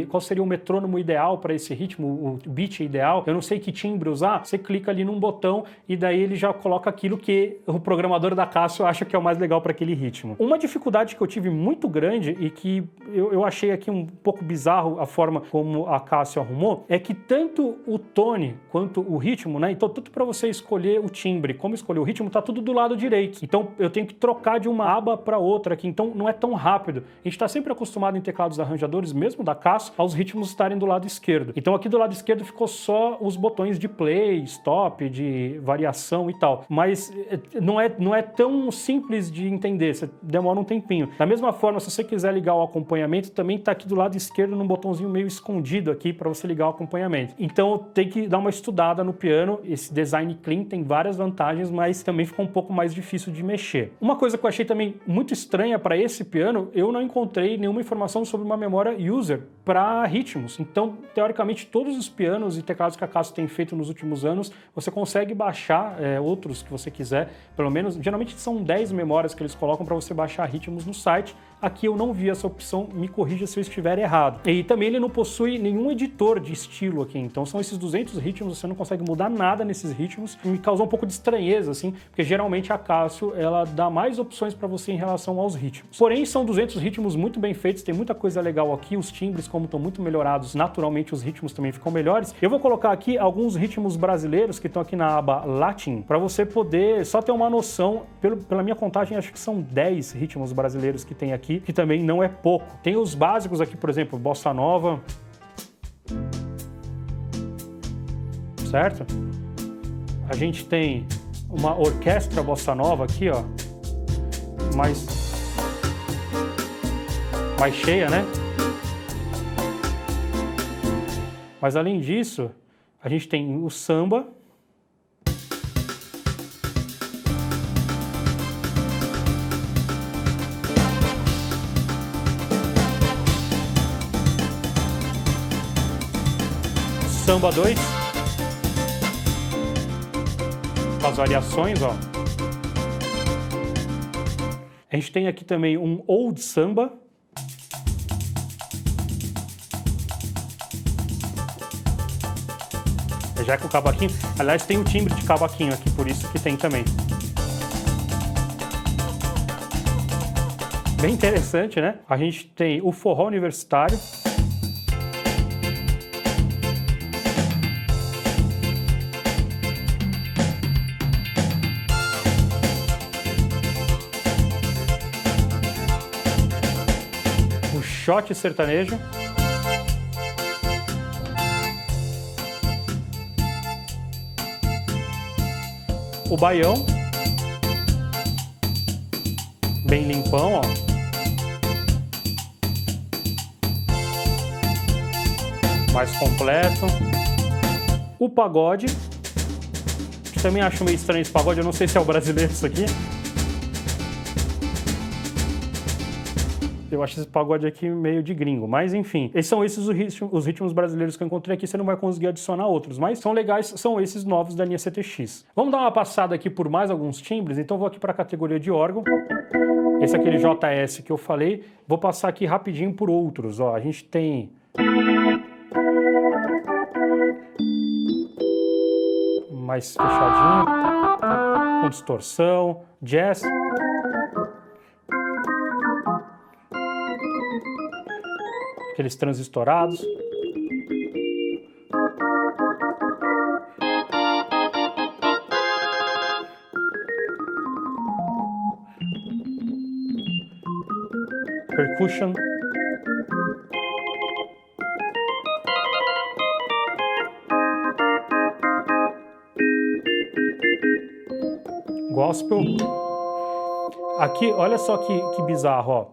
qual seria o metrônomo ideal para esse ritmo, o beat ideal, eu não sei que timbre usar, você clica ali num botão e daí ele já coloca aquilo que o programador da Casio acha que é o mais legal para aquele ritmo. Uma dificuldade que eu tive muito grande e que eu achei aqui um pouco bizarro a forma como a Casio arrumou, é que tanto o tone quanto o ritmo, né? Então, tanto para você escolher o timbre como escolher o ritmo, tá tudo do lado direito. Então, eu tenho que trocar de uma aba para outra aqui, então não é tão rápido. A gente está sempre acostumado em teclados arranjadores, mesmo da Casio, aos ritmos estarem do lado esquerdo. Então, aqui do lado esquerdo ficou só os botões de play, stop, de variação e tal. Mas não é tão simples de entender, você demora um tempinho. Da mesma forma, se você quiser ligar o acompanhamento, também está aqui do lado esquerdo num botãozinho meio escondido aqui para você ligar o acompanhamento. Então tem que dar uma estudada no piano, esse design clean tem várias vantagens, mas também ficou um pouco mais difícil de mexer. Uma coisa que eu achei também muito estranha para esse piano, eu não encontrei nenhuma informação sobre uma memória user para ritmos. Então, teoricamente, todos os pianos e teclados que a Casio tem feito nos últimos anos, você consegue baixar outros que você quiser, pelo menos, geralmente são 10 memórias que eles colocam para você baixar ritmos no site. Aqui eu não vi essa opção, me corrija se eu estiver errado. E também ele não possui nenhum editor de estilo aqui, então são esses 200 ritmos, você não consegue mudar nada nesses ritmos. Me causou um pouco de estranheza, assim, porque geralmente a Casio, ela dá mais opções para você em relação aos ritmos. Porém, são 200 ritmos muito bem feitos, tem muita coisa legal aqui, os timbres, como estão muito melhorados, naturalmente os ritmos também ficam melhores. Eu vou colocar aqui alguns ritmos brasileiros que estão aqui na aba Latin, para você poder só ter uma noção, pela minha contagem, acho que são 10 ritmos brasileiros que tem aqui, que também não é pouco. Tem os básicos aqui, por exemplo, Bossa Nova, certo? A gente tem uma orquestra Bossa Nova aqui, ó, mais cheia, né? Mas além disso, a gente tem o samba, Samba 2, com as variações, ó. A gente tem aqui também um Old Samba. Já com o cavaquinho. Aliás, tem um timbre de cavaquinho aqui, por isso que tem também. Bem interessante, né? A gente tem o forró universitário. O shot sertanejo. o baião, bem limpão, ó. Mais completo. O pagode, também acho meio estranho esse pagode, eu não sei se é o brasileiro isso aqui. Eu acho esse pagode aqui meio de gringo, mas enfim. São esses os ritmos brasileiros que eu encontrei aqui, você não vai conseguir adicionar outros, mas são legais, são esses novos da linha CTX. Vamos dar uma passada aqui por mais alguns timbres, então vou aqui para a categoria de órgão. Esse é aquele JS que eu falei, vou passar aqui rapidinho por outros, ó. A gente tem... mais fechadinho, com distorção, jazz. Aqueles transistorados. Percussion. Gospel. Aqui, olha só que bizarro, ó.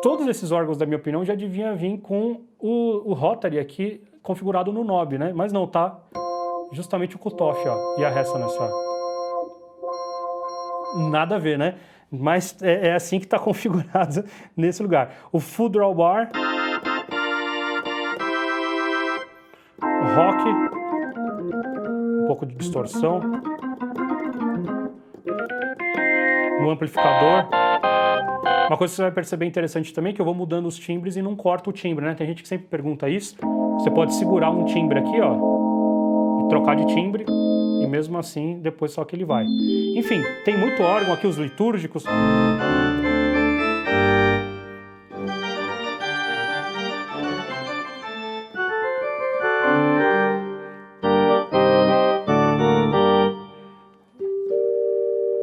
Todos esses órgãos, da minha opinião, já deviam vir com o Rotary aqui configurado no knob, né? Mas não, tá justamente o cutoff, ó, e a ressonance, ó. Nada a ver, né? Mas é assim que tá configurado nesse lugar. O full drawbar, o rock, um pouco de distorção, no amplificador. Uma coisa que você vai perceber interessante também é que eu vou mudando os timbres e não corto o timbre, né? Tem gente que sempre pergunta isso. Você pode segurar um timbre aqui, ó, e trocar de timbre, e mesmo assim, depois só que ele vai. Enfim, tem muito órgão aqui, os litúrgicos.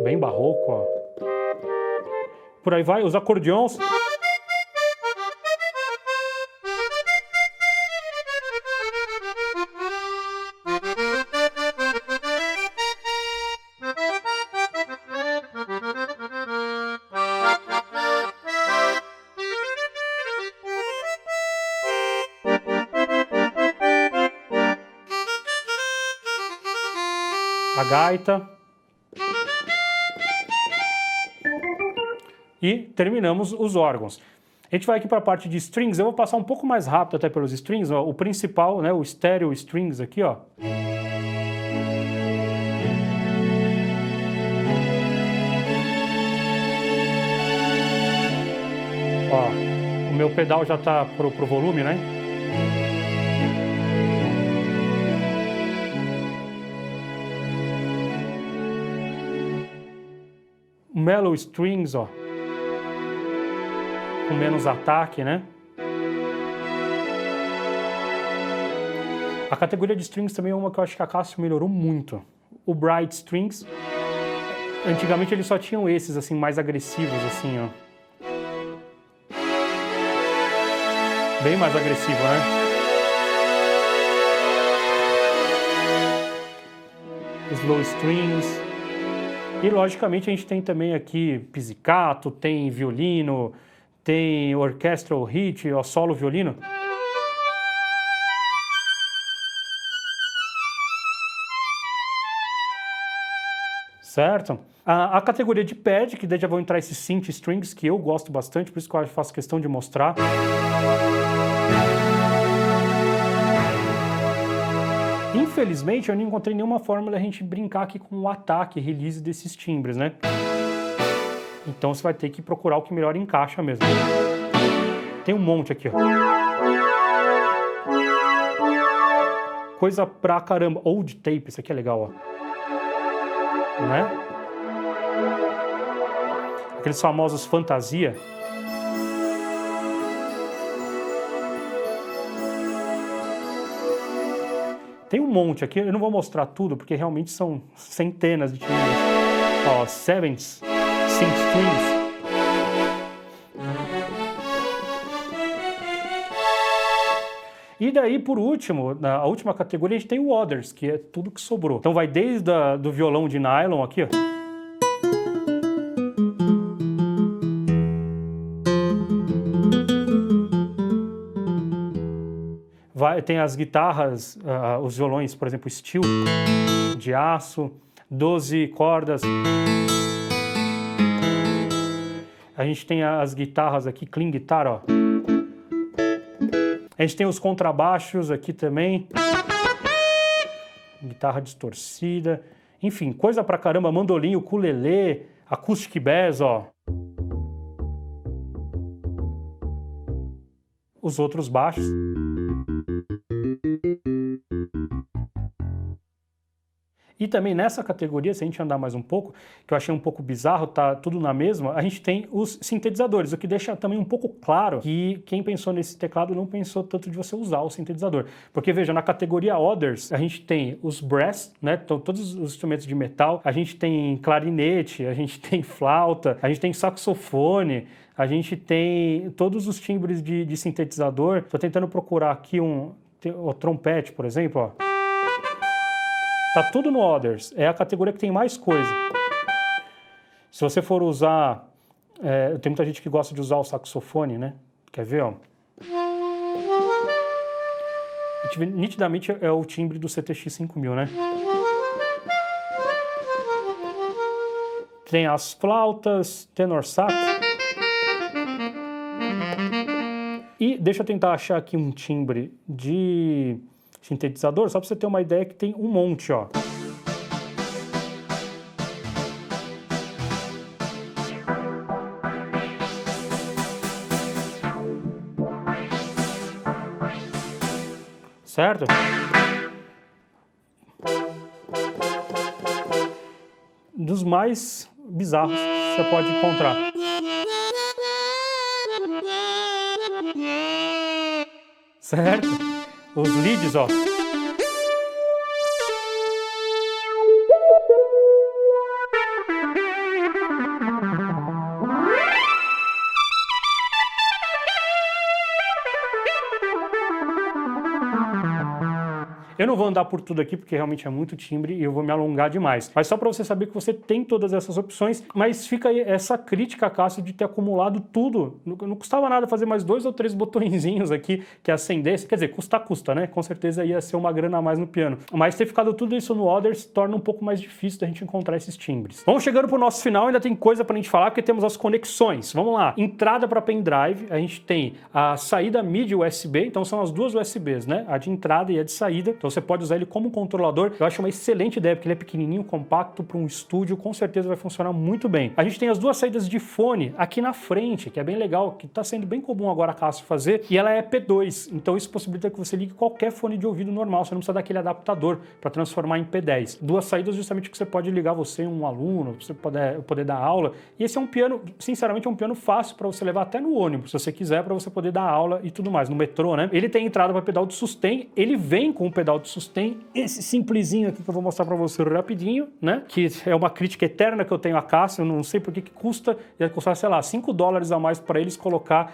Bem barroco, ó. Por aí vai, os acordeões. A gaita. E terminamos os órgãos. A gente vai aqui para a parte de strings, eu vou passar um pouco mais rápido até pelos strings, ó. O principal, né, o stereo strings aqui, ó. Ó, o meu pedal já tá pro volume, né? Mellow strings, ó. Com menos ataque, né? A categoria de strings também é uma que eu acho que a Casio melhorou muito. O Bright Strings, antigamente eles só tinham esses, assim, mais agressivos, assim, ó. Bem mais agressivo, né? Slow Strings. E, logicamente, a gente tem também aqui pizzicato, tem violino, tem orchestral hit, ó, solo violino. Certo? A categoria de pad, que daí já vão entrar esses synth strings, que eu gosto bastante, por isso que eu faço questão de mostrar. Infelizmente, eu não encontrei nenhuma forma da gente brincar aqui com o ataque, release desses timbres, né? Então você vai ter que procurar o que melhor encaixa mesmo. Tem um monte aqui, ó. Coisa pra caramba. Old tape, isso aqui é legal, ó. Né? Aqueles famosos fantasia. Tem um monte aqui, eu não vou mostrar tudo, porque realmente são centenas de timbres. Ó, Sevens, Synth Strings. E daí, por último, na última categoria, a gente tem o Others, que é tudo que sobrou. Então vai desde do violão de nylon aqui, ó. Tem as guitarras, os violões, por exemplo, steel, de aço, 12 cordas. A gente tem as guitarras aqui, clean guitar, ó. A gente tem os contrabaixos aqui também. Guitarra distorcida. Enfim, coisa pra caramba, mandolim, ukulele, acoustic bass, ó. Os outros baixos. E também nessa categoria, se a gente andar mais um pouco, que eu achei um pouco bizarro, tá tudo na mesma, a gente tem os sintetizadores, o que deixa também um pouco claro que quem pensou nesse teclado não pensou tanto de você usar o sintetizador. Porque veja, na categoria Others, a gente tem os brass, né, então, todos os instrumentos de metal, a gente tem clarinete, a gente tem flauta, a gente tem saxofone, a gente tem todos os timbres de sintetizador. Estou tentando procurar aqui o trompete, por exemplo, ó. Tá tudo no Others, é a categoria que tem mais coisa. Se você for usar, tem muita gente que gosta de usar o saxofone, né? Quer ver, ó? Nitidamente é o timbre do CTX 5000, né? Tem as flautas, tenor sax. E deixa eu tentar achar aqui um timbre de sintetizador, só para você ter uma ideia que tem um monte, ó. Certo? Dos mais bizarros que você pode encontrar. Certo? Os leads, ó. Eu não vou andar por tudo aqui porque realmente é muito timbre e eu vou me alongar demais. Mas só para você saber que você tem todas essas opções, mas fica aí essa crítica a Casio de ter acumulado tudo. Não custava nada fazer mais 2 ou 3 botõezinhos aqui que acendesse. Quer dizer, custa, né? Com certeza ia ser uma grana a mais no piano. Mas ter ficado tudo isso no Others torna um pouco mais difícil da gente encontrar esses timbres. Vamos chegando pro nosso final, ainda tem coisa pra gente falar porque temos as conexões. Vamos lá. Entrada para pendrive, a gente tem a saída MIDI USB, então são as duas USBs, né? A de entrada e a de saída. Então você pode usar ele como controlador. Eu acho uma excelente ideia, porque ele é pequenininho, compacto, para um estúdio, com certeza vai funcionar muito bem. A gente tem as duas saídas de fone aqui na frente, que é bem legal, que está sendo bem comum agora a Casio fazer, e ela é P2, então isso possibilita que você ligue qualquer fone de ouvido normal, você não precisa daquele adaptador para transformar em P10. Duas saídas justamente que você pode ligar você e um aluno, pra você poder dar aula, e esse é um piano, sinceramente é um piano fácil para você levar até no ônibus, se você quiser, para você poder dar aula e tudo mais, no metrô, né? Ele tem entrada para pedal de sustain, ele vem com o pedal de sustain, esse simplesinho aqui que eu vou mostrar para você rapidinho, né? Que é uma crítica eterna que eu tenho a Casio, eu não sei por que custa, ia custar, sei lá, $5 a mais para eles colocar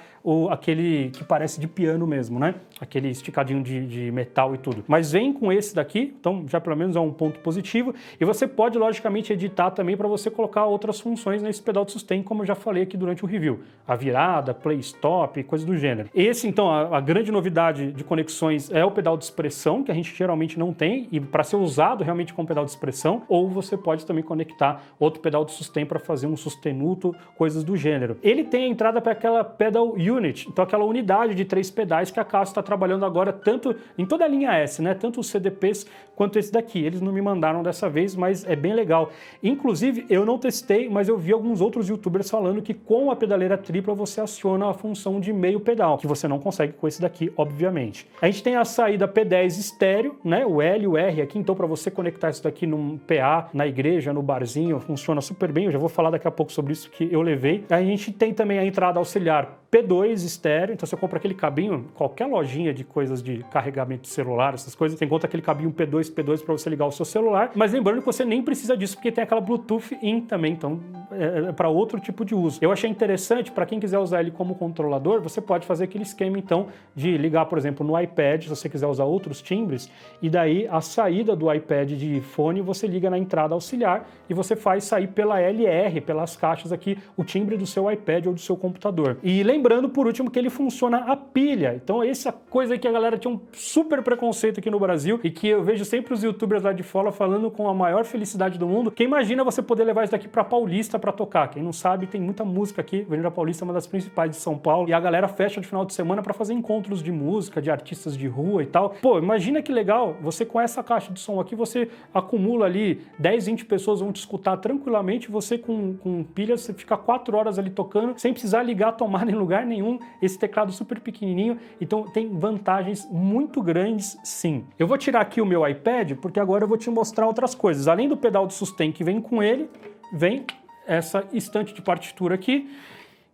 aquele que parece de piano mesmo, né? Aquele esticadinho de metal e tudo. Mas vem com esse daqui, então já pelo menos é um ponto positivo, e você pode, logicamente, editar também para você colocar outras funções nesse pedal de sustain, como eu já falei aqui durante o review. A virada, play stop, coisa do gênero. Esse, então, a grande novidade de conexões é o pedal de expressão, que a gente geralmente não tem, e para ser usado realmente com pedal de expressão, ou você pode também conectar outro pedal de sustain para fazer um sustenuto, coisas do gênero. Ele tem a entrada para aquela pedal unit, então aquela unidade de 3 pedais que a Casio está trabalhando agora tanto em toda a linha S, né? Tanto os CDPs quanto esse daqui. Eles não me mandaram dessa vez, mas é bem legal. Inclusive, eu não testei, mas eu vi alguns outros youtubers falando que com a pedaleira tripla você aciona a função de meio pedal, que você não consegue com esse daqui, obviamente. A gente tem a saída P10 estéreo, né? O L e o R aqui, então para você conectar isso daqui num PA, na igreja, no barzinho, funciona super bem. Eu já vou falar daqui a pouco sobre isso que eu levei. A gente tem também a entrada auxiliar P2 estéreo, então você compra aquele cabinho, qualquer lojinha de coisas de carregamento de celular, essas coisas, você encontra aquele cabinho P2 para você ligar o seu celular, mas lembrando que você nem precisa disso, porque tem aquela Bluetooth in também, então é para outro tipo de uso. Eu achei interessante, para quem quiser usar ele como controlador, você pode fazer aquele esquema então de ligar, por exemplo, no iPad, se você quiser usar outros timbres, e daí a saída do iPad de fone você liga na entrada auxiliar e você faz sair pela LR, pelas caixas aqui, o timbre do seu iPad ou do seu computador. E lembrando, por último, que ele funciona a pilha. Então essa coisa que a galera tinha um super preconceito aqui no Brasil e que eu vejo sempre os youtubers lá de fora falando com a maior felicidade do mundo. Quem imagina você poder levar isso daqui pra Paulista pra tocar? Quem não sabe, tem muita música aqui. Avenida Paulista é uma das principais de São Paulo e a galera fecha de final de semana pra fazer encontros de música, de artistas de rua e tal. Pô, imagina que legal, você com essa caixa de som aqui, você acumula ali 10, 20 pessoas vão te escutar tranquilamente, você com pilha, você fica 4 horas ali tocando, sem precisar ligar a tomada em lugar nenhum, esse teclado super pequenininho, então tem vantagens muito grandes sim. Eu vou tirar aqui o meu iPad, porque agora eu vou te mostrar outras coisas. Além do pedal de sustain que vem com ele, vem essa estante de partitura aqui,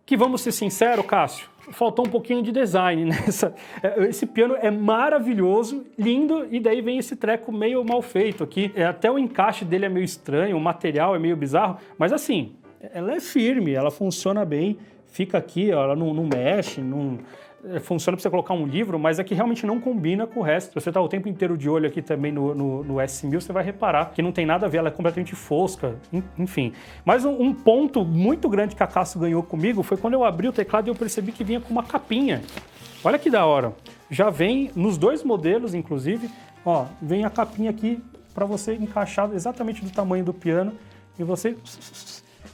que vamos ser sinceros, Cássio, faltou um pouquinho de design nessa. Esse piano é maravilhoso, lindo, e daí vem esse treco meio mal feito aqui. Até o encaixe dele é meio estranho, o material é meio bizarro, mas assim, ela é firme, ela funciona bem, fica aqui, ó, ela não mexe, funciona para você colocar um livro, mas é que realmente não combina com o resto. Se você tá o tempo inteiro de olho aqui também no S1000, você vai reparar que não tem nada a ver, ela é completamente fosca, enfim. Mas um ponto muito grande que a Cássio ganhou comigo foi quando eu abri o teclado e eu percebi que vinha com uma capinha. Olha que da hora. Já vem nos 2 modelos, inclusive, ó, vem a capinha aqui para você encaixar exatamente do tamanho do piano e você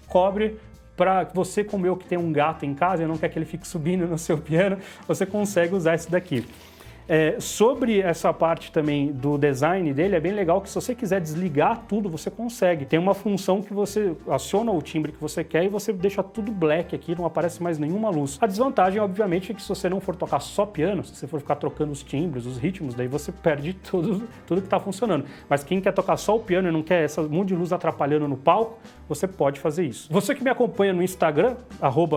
cobre. Para você, como eu, que tem um gato em casa e não quer que ele fique subindo no seu piano, você consegue usar esse daqui. Sobre essa parte também do design dele, é bem legal que se você quiser desligar tudo, você consegue. Tem uma função que você aciona o timbre que você quer e você deixa tudo black aqui, não aparece mais nenhuma luz. A desvantagem, obviamente, é que se você não for tocar só piano, se você for ficar trocando os timbres, os ritmos, daí você perde tudo que está funcionando. Mas quem quer tocar só o piano e não quer esse monte de luz atrapalhando no palco, você pode fazer isso. Você que me acompanha no Instagram,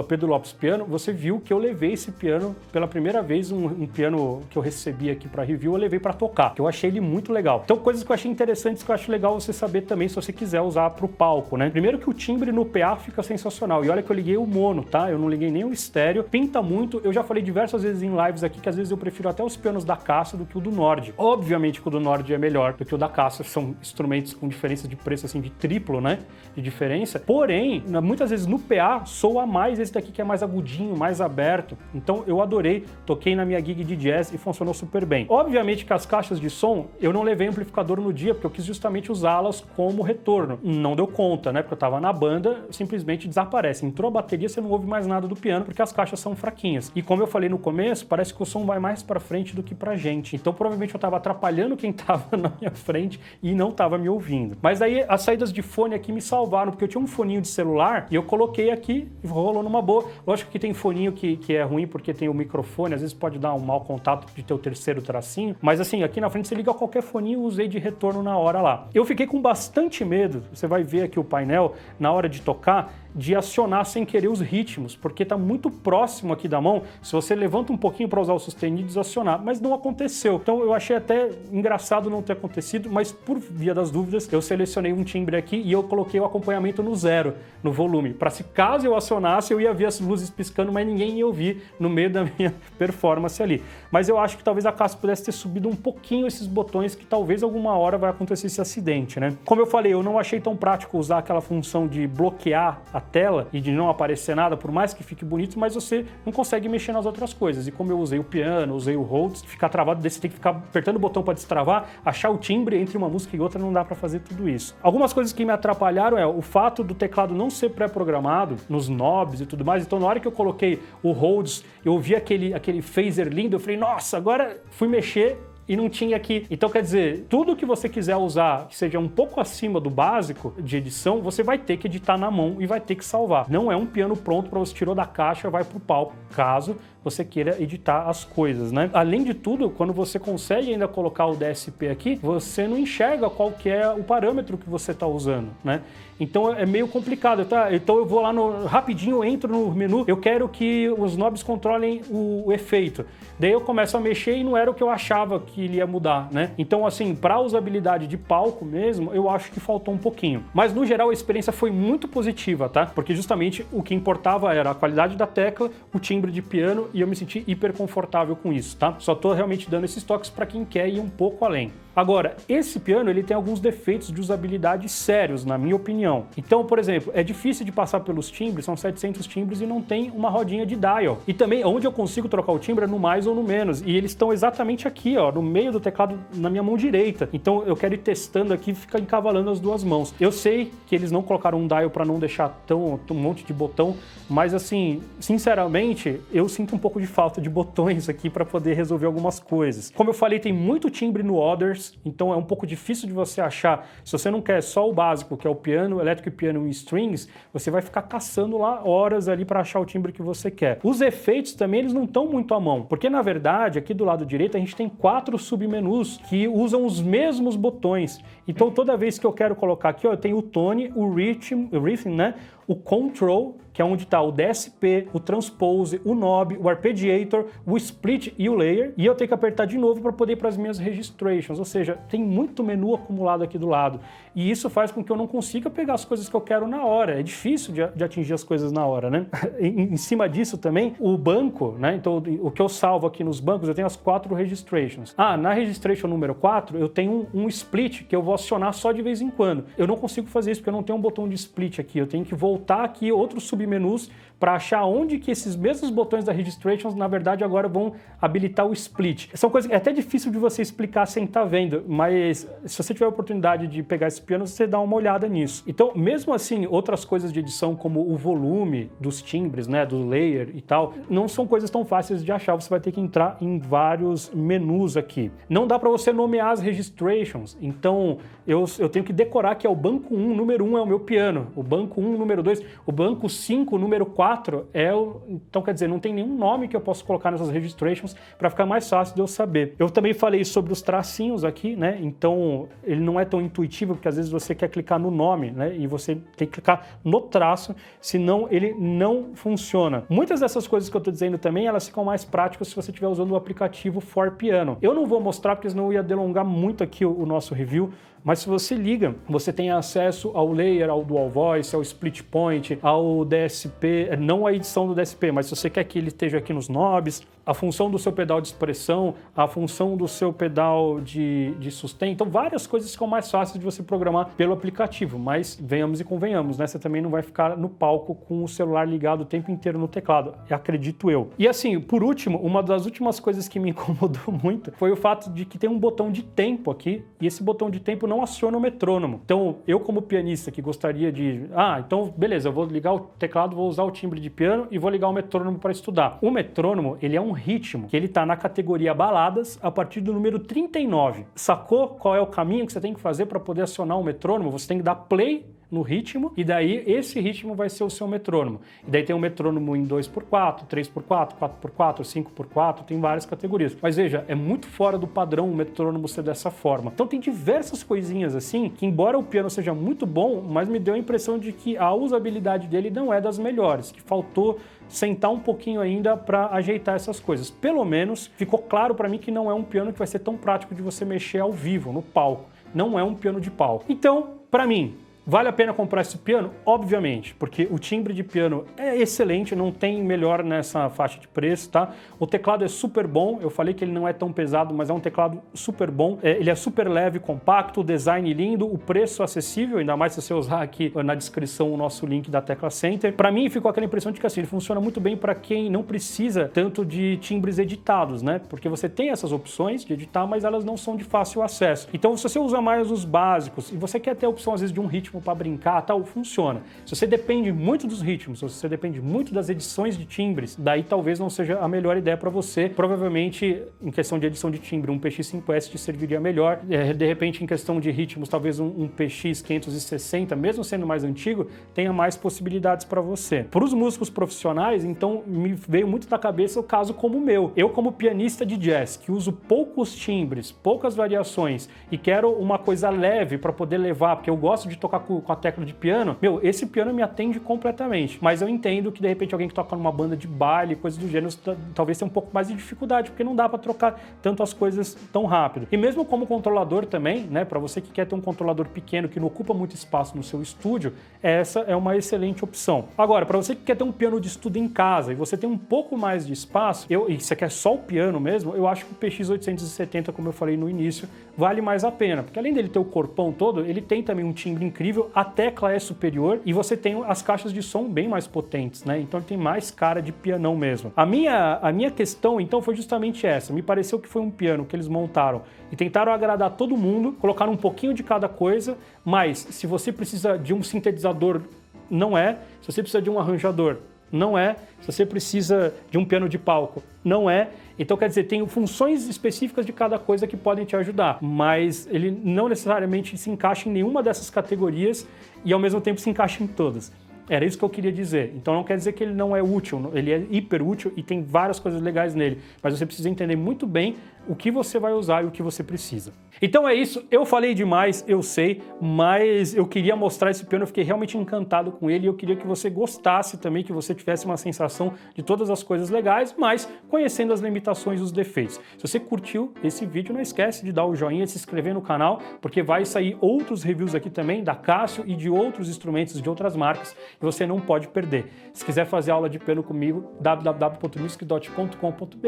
@PedroLopesPiano, você viu que eu levei esse piano pela primeira vez, um piano que eu recebi aqui para review, eu levei para tocar, que eu achei ele muito legal. Então, coisas que eu achei interessantes, que eu acho legal você saber também se você quiser usar para o palco, né? Primeiro que o timbre no PA fica sensacional, e olha que eu liguei o mono, tá? Eu não liguei nem o estéreo, pinta muito, eu já falei diversas vezes em lives aqui que às vezes eu prefiro até os pianos da Cássio do que o do Nord. Obviamente que o do Nord é melhor do que o da Cássio, são instrumentos com diferença de preço assim de triplo, né? De diferença. Porém, muitas vezes no PA soa mais esse daqui que é mais agudinho, mais aberto. Então eu adorei, toquei na minha gig de jazz e funcionou super bem. Obviamente que as caixas de som, eu não levei amplificador no dia, porque eu quis justamente usá-las como retorno. Não deu conta, né? Porque eu tava na banda, simplesmente desaparece. Entrou a bateria, você não ouve mais nada do piano, porque as caixas são fraquinhas. E como eu falei no começo, parece que o som vai mais pra frente do que pra gente. Então provavelmente eu tava atrapalhando quem tava na minha frente e não tava me ouvindo. Mas aí as saídas de fone aqui me salvaram, porque eu tinha um foninho de celular e eu coloquei aqui e rolou numa boa. Lógico que tem foninho que é ruim porque tem o microfone, às vezes pode dar um mau contato de ter o terceiro tracinho, mas assim, aqui na frente você liga qualquer foninho, usei de retorno na hora lá. Eu fiquei com bastante medo, você vai ver aqui o painel, na hora de tocar, de acionar sem querer os ritmos, porque tá muito próximo aqui da mão, se você levanta um pouquinho para usar o sustenido, desacionar, mas não aconteceu. Então eu achei até engraçado não ter acontecido, mas por via das dúvidas, eu selecionei um timbre aqui e eu coloquei o acompanhamento no 0, no volume, para se caso eu acionasse, eu ia ver as luzes piscando, mas ninguém ia ouvir no meio da minha performance ali. Mas eu acho que talvez a Cássio pudesse ter subido um pouquinho esses botões, que talvez alguma hora vai acontecer esse acidente, né? Como eu falei, eu não achei tão prático usar aquela função de bloquear a tela e de não aparecer nada, por mais que fique bonito, mas você não consegue mexer nas outras coisas. E como eu usei o piano, usei o Rhodes, ficar travado, daí você tem que ficar apertando o botão para destravar, achar o timbre entre uma música e outra, não dá para fazer tudo isso. Algumas coisas que me atrapalharam é o fato do teclado não ser pré-programado nos knobs e tudo mais. Então na hora que eu coloquei o Rhodes, eu ouvi aquele phaser lindo, eu falei, nossa, agora fui mexer e não tinha aqui. Então, quer dizer, tudo que você quiser usar que seja um pouco acima do básico de edição, você vai ter que editar na mão e vai ter que salvar. Não é um piano pronto para você tirou da caixa, vai pro palco, caso você queira editar as coisas, né? Além de tudo, quando você consegue ainda colocar o DSP aqui, você não enxerga qual que é o parâmetro que você está usando, né? Então é meio complicado, tá? Então eu vou lá rapidinho, entro no menu, eu quero que os knobs controlem o efeito. Daí eu começo a mexer e não era o que eu achava que ele ia mudar, né? Então, assim, para usabilidade de palco mesmo, eu acho que faltou um pouquinho. Mas no geral a experiência foi muito positiva, tá? Porque justamente o que importava era a qualidade da tecla, o timbre de piano, e eu me senti hiper confortável com isso, tá? Só tô realmente dando esses toques para quem quer ir um pouco além. Agora, esse piano ele tem alguns defeitos de usabilidade sérios, na minha opinião. Então, por exemplo, é difícil de passar pelos timbres, são 700 timbres e não tem uma rodinha de dial. E também, onde eu consigo trocar o timbre é no mais ou no menos. E eles estão exatamente aqui, ó, no meio do teclado, na minha mão direita. Então, eu quero ir testando aqui e ficar encavalando as duas mãos. Eu sei que eles não colocaram um dial para não deixar um monte de botão, mas assim, sinceramente, eu sinto um pouco de falta de botões aqui para poder resolver algumas coisas. Como eu falei, tem muito timbre no Others, então é um pouco difícil de você achar. Se você não quer só o básico, que é o piano, elétrico e piano em strings, você vai ficar caçando lá horas ali para achar o timbre que você quer. Os efeitos também, eles não estão muito à mão, porque na verdade, aqui do lado direito, a gente tem 4 submenus que usam os mesmos botões. Então toda vez que eu quero colocar aqui, ó, eu tenho o tone, o rhythm, né? O control, que é onde está o DSP, o transpose, o knob, o arpeggiator, o split e o layer. E eu tenho que apertar de novo para poder ir para as minhas registrations. Ou seja, tem muito menu acumulado aqui do lado. E isso faz com que eu não consiga pegar as coisas que eu quero na hora. É difícil de atingir as coisas na hora, né? Em cima disso também, o banco, né? Então, o que eu salvo aqui nos bancos, eu tenho as 4 registrations. Na registration número 4, eu tenho um split que eu vou acionar só de vez em quando. Eu não consigo fazer isso porque eu não tenho um botão de split aqui. Eu tenho que voltar aqui outros submenus para achar onde que esses mesmos botões da registrations, na verdade, agora vão habilitar o split. São coisas que é até difícil de você explicar sem estar vendo, mas se você tiver a oportunidade de pegar esse piano, você dá uma olhada nisso. Então, mesmo assim, outras coisas de edição, como o volume dos timbres, né, do layer e tal, não são coisas tão fáceis de achar, você vai ter que entrar em vários menus aqui. Não dá para você nomear as registrations, então eu tenho que decorar que é o banco 1, número 1 é o meu piano, o banco 1, número 2, o banco 5, número 4 é o... Então, quer dizer, não tem nenhum nome que eu possa colocar nessas registrations para ficar mais fácil de eu saber. Eu também falei sobre os tracinhos aqui, né? Então, ele não é tão intuitivo, porque às vezes você quer clicar no nome, né? E você tem que clicar no traço, senão ele não funciona. Muitas dessas coisas que eu tô dizendo também, elas ficam mais práticas se você estiver usando o aplicativo For Piano. Eu não vou mostrar, porque senão eu ia delongar muito aqui o nosso review, mas se você liga, você tem acesso ao layer, ao dual voice, ao split point, ao DSP, não a edição do DSP, mas se você quer que ele esteja aqui nos knobs, a função do seu pedal de expressão, a função do seu pedal de sustain, então várias coisas ficam mais fáceis de você programar pelo aplicativo, mas venhamos e convenhamos, né? Você também não vai ficar no palco com o celular ligado o tempo inteiro no teclado, acredito eu. E assim, por último, uma das últimas coisas que me incomodou muito foi o fato de que tem um botão de tempo aqui, e esse botão de tempo não aciona o metrônomo. Então, eu como pianista que gostaria de... então beleza, eu vou ligar o teclado, vou usar o timbre de piano e vou ligar o metrônomo para estudar. O metrônomo, ele é um ritmo que ele tá na categoria baladas a partir do número 39. Sacou qual é o caminho que você tem que fazer para poder acionar o metrônomo? Você tem que dar play no ritmo, e daí esse ritmo vai ser o seu metrônomo. E daí tem o metrônomo em 2x4, 3x4, 4x4, 5x4, tem várias categorias. Mas veja, é muito fora do padrão o metrônomo ser dessa forma. Então tem diversas coisinhas assim, que embora o piano seja muito bom, mas me deu a impressão de que a usabilidade dele não é das melhores, que faltou sentar um pouquinho ainda para ajeitar essas coisas. Pelo menos ficou claro para mim que não é um piano que vai ser tão prático de você mexer ao vivo, no palco. Não é um piano de palco. Então, para mim, vale a pena comprar esse piano? Obviamente, porque o timbre de piano é excelente, não tem melhor nessa faixa de preço, tá? O teclado é super bom, eu falei que ele não é tão pesado, mas é um teclado super bom. Ele é super leve, compacto, design lindo, o preço acessível, ainda mais se você usar aqui na descrição o nosso link da Tecla Center. Para mim ficou aquela impressão de que assim, ele funciona muito bem para quem não precisa tanto de timbres editados, né? Porque você tem essas opções de editar, mas elas não são de fácil acesso. Então, se você usa mais os básicos e você quer ter a opção às vezes de um ritmo ritmo para brincar, tal, funciona. Se você depende muito dos ritmos, se você depende muito das edições de timbres, daí talvez não seja a melhor ideia para você. Provavelmente, em questão de edição de timbre, um PX5S te serviria melhor. De repente, em questão de ritmos, talvez um PX560, mesmo sendo mais antigo, tenha mais possibilidades para você. Para os músicos profissionais, então, me veio muito da cabeça o caso como o meu. Eu, como pianista de jazz, que uso poucos timbres, poucas variações e quero uma coisa leve para poder levar, porque eu gosto de tocar com a tecla de piano, esse piano me atende completamente. Mas eu entendo que, de repente, alguém que toca numa banda de baile, coisas do gênero, talvez tenha um pouco mais de dificuldade, porque não dá para trocar tanto as coisas tão rápido. E mesmo como controlador também, né, para você que quer ter um controlador pequeno que não ocupa muito espaço no seu estúdio, essa é uma excelente opção. Agora, para você que quer ter um piano de estudo em casa e você tem um pouco mais de espaço, e você quer só o piano mesmo, eu acho que o PX870, como eu falei no início, vale mais a pena, porque além dele ter o corpão todo, ele tem também um timbre incrível, a tecla é superior e você tem as caixas de som bem mais potentes, né? Então ele tem mais cara de pianão mesmo. A minha questão, então, foi justamente essa. Me pareceu que foi um piano que eles montaram e tentaram agradar todo mundo, colocaram um pouquinho de cada coisa, mas se você precisa de um sintetizador, não é. Se você precisa de um arranjador, não é. Se você precisa de um piano de palco, não é. Então, quer dizer, tem funções específicas de cada coisa que podem te ajudar, mas ele não necessariamente se encaixa em nenhuma dessas categorias e, ao mesmo tempo, se encaixa em todas. Era isso que eu queria dizer. Então não quer dizer que ele não é útil, ele é hiper útil e tem várias coisas legais nele, mas você precisa entender muito bem o que você vai usar e o que você precisa. Então é isso, eu falei demais, eu sei, mas eu queria mostrar esse piano, eu fiquei realmente encantado com ele e eu queria que você gostasse também, que você tivesse uma sensação de todas as coisas legais, mas conhecendo as limitações e os defeitos. Se você curtiu esse vídeo, não esquece de dar o joinha e se inscrever no canal, porque vai sair outros reviews aqui também da Casio e de outros instrumentos de outras marcas e você não pode perder. Se quiser fazer aula de piano comigo, www.musicdot.com.br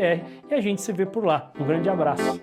e a gente se vê por lá. Um grande abraço.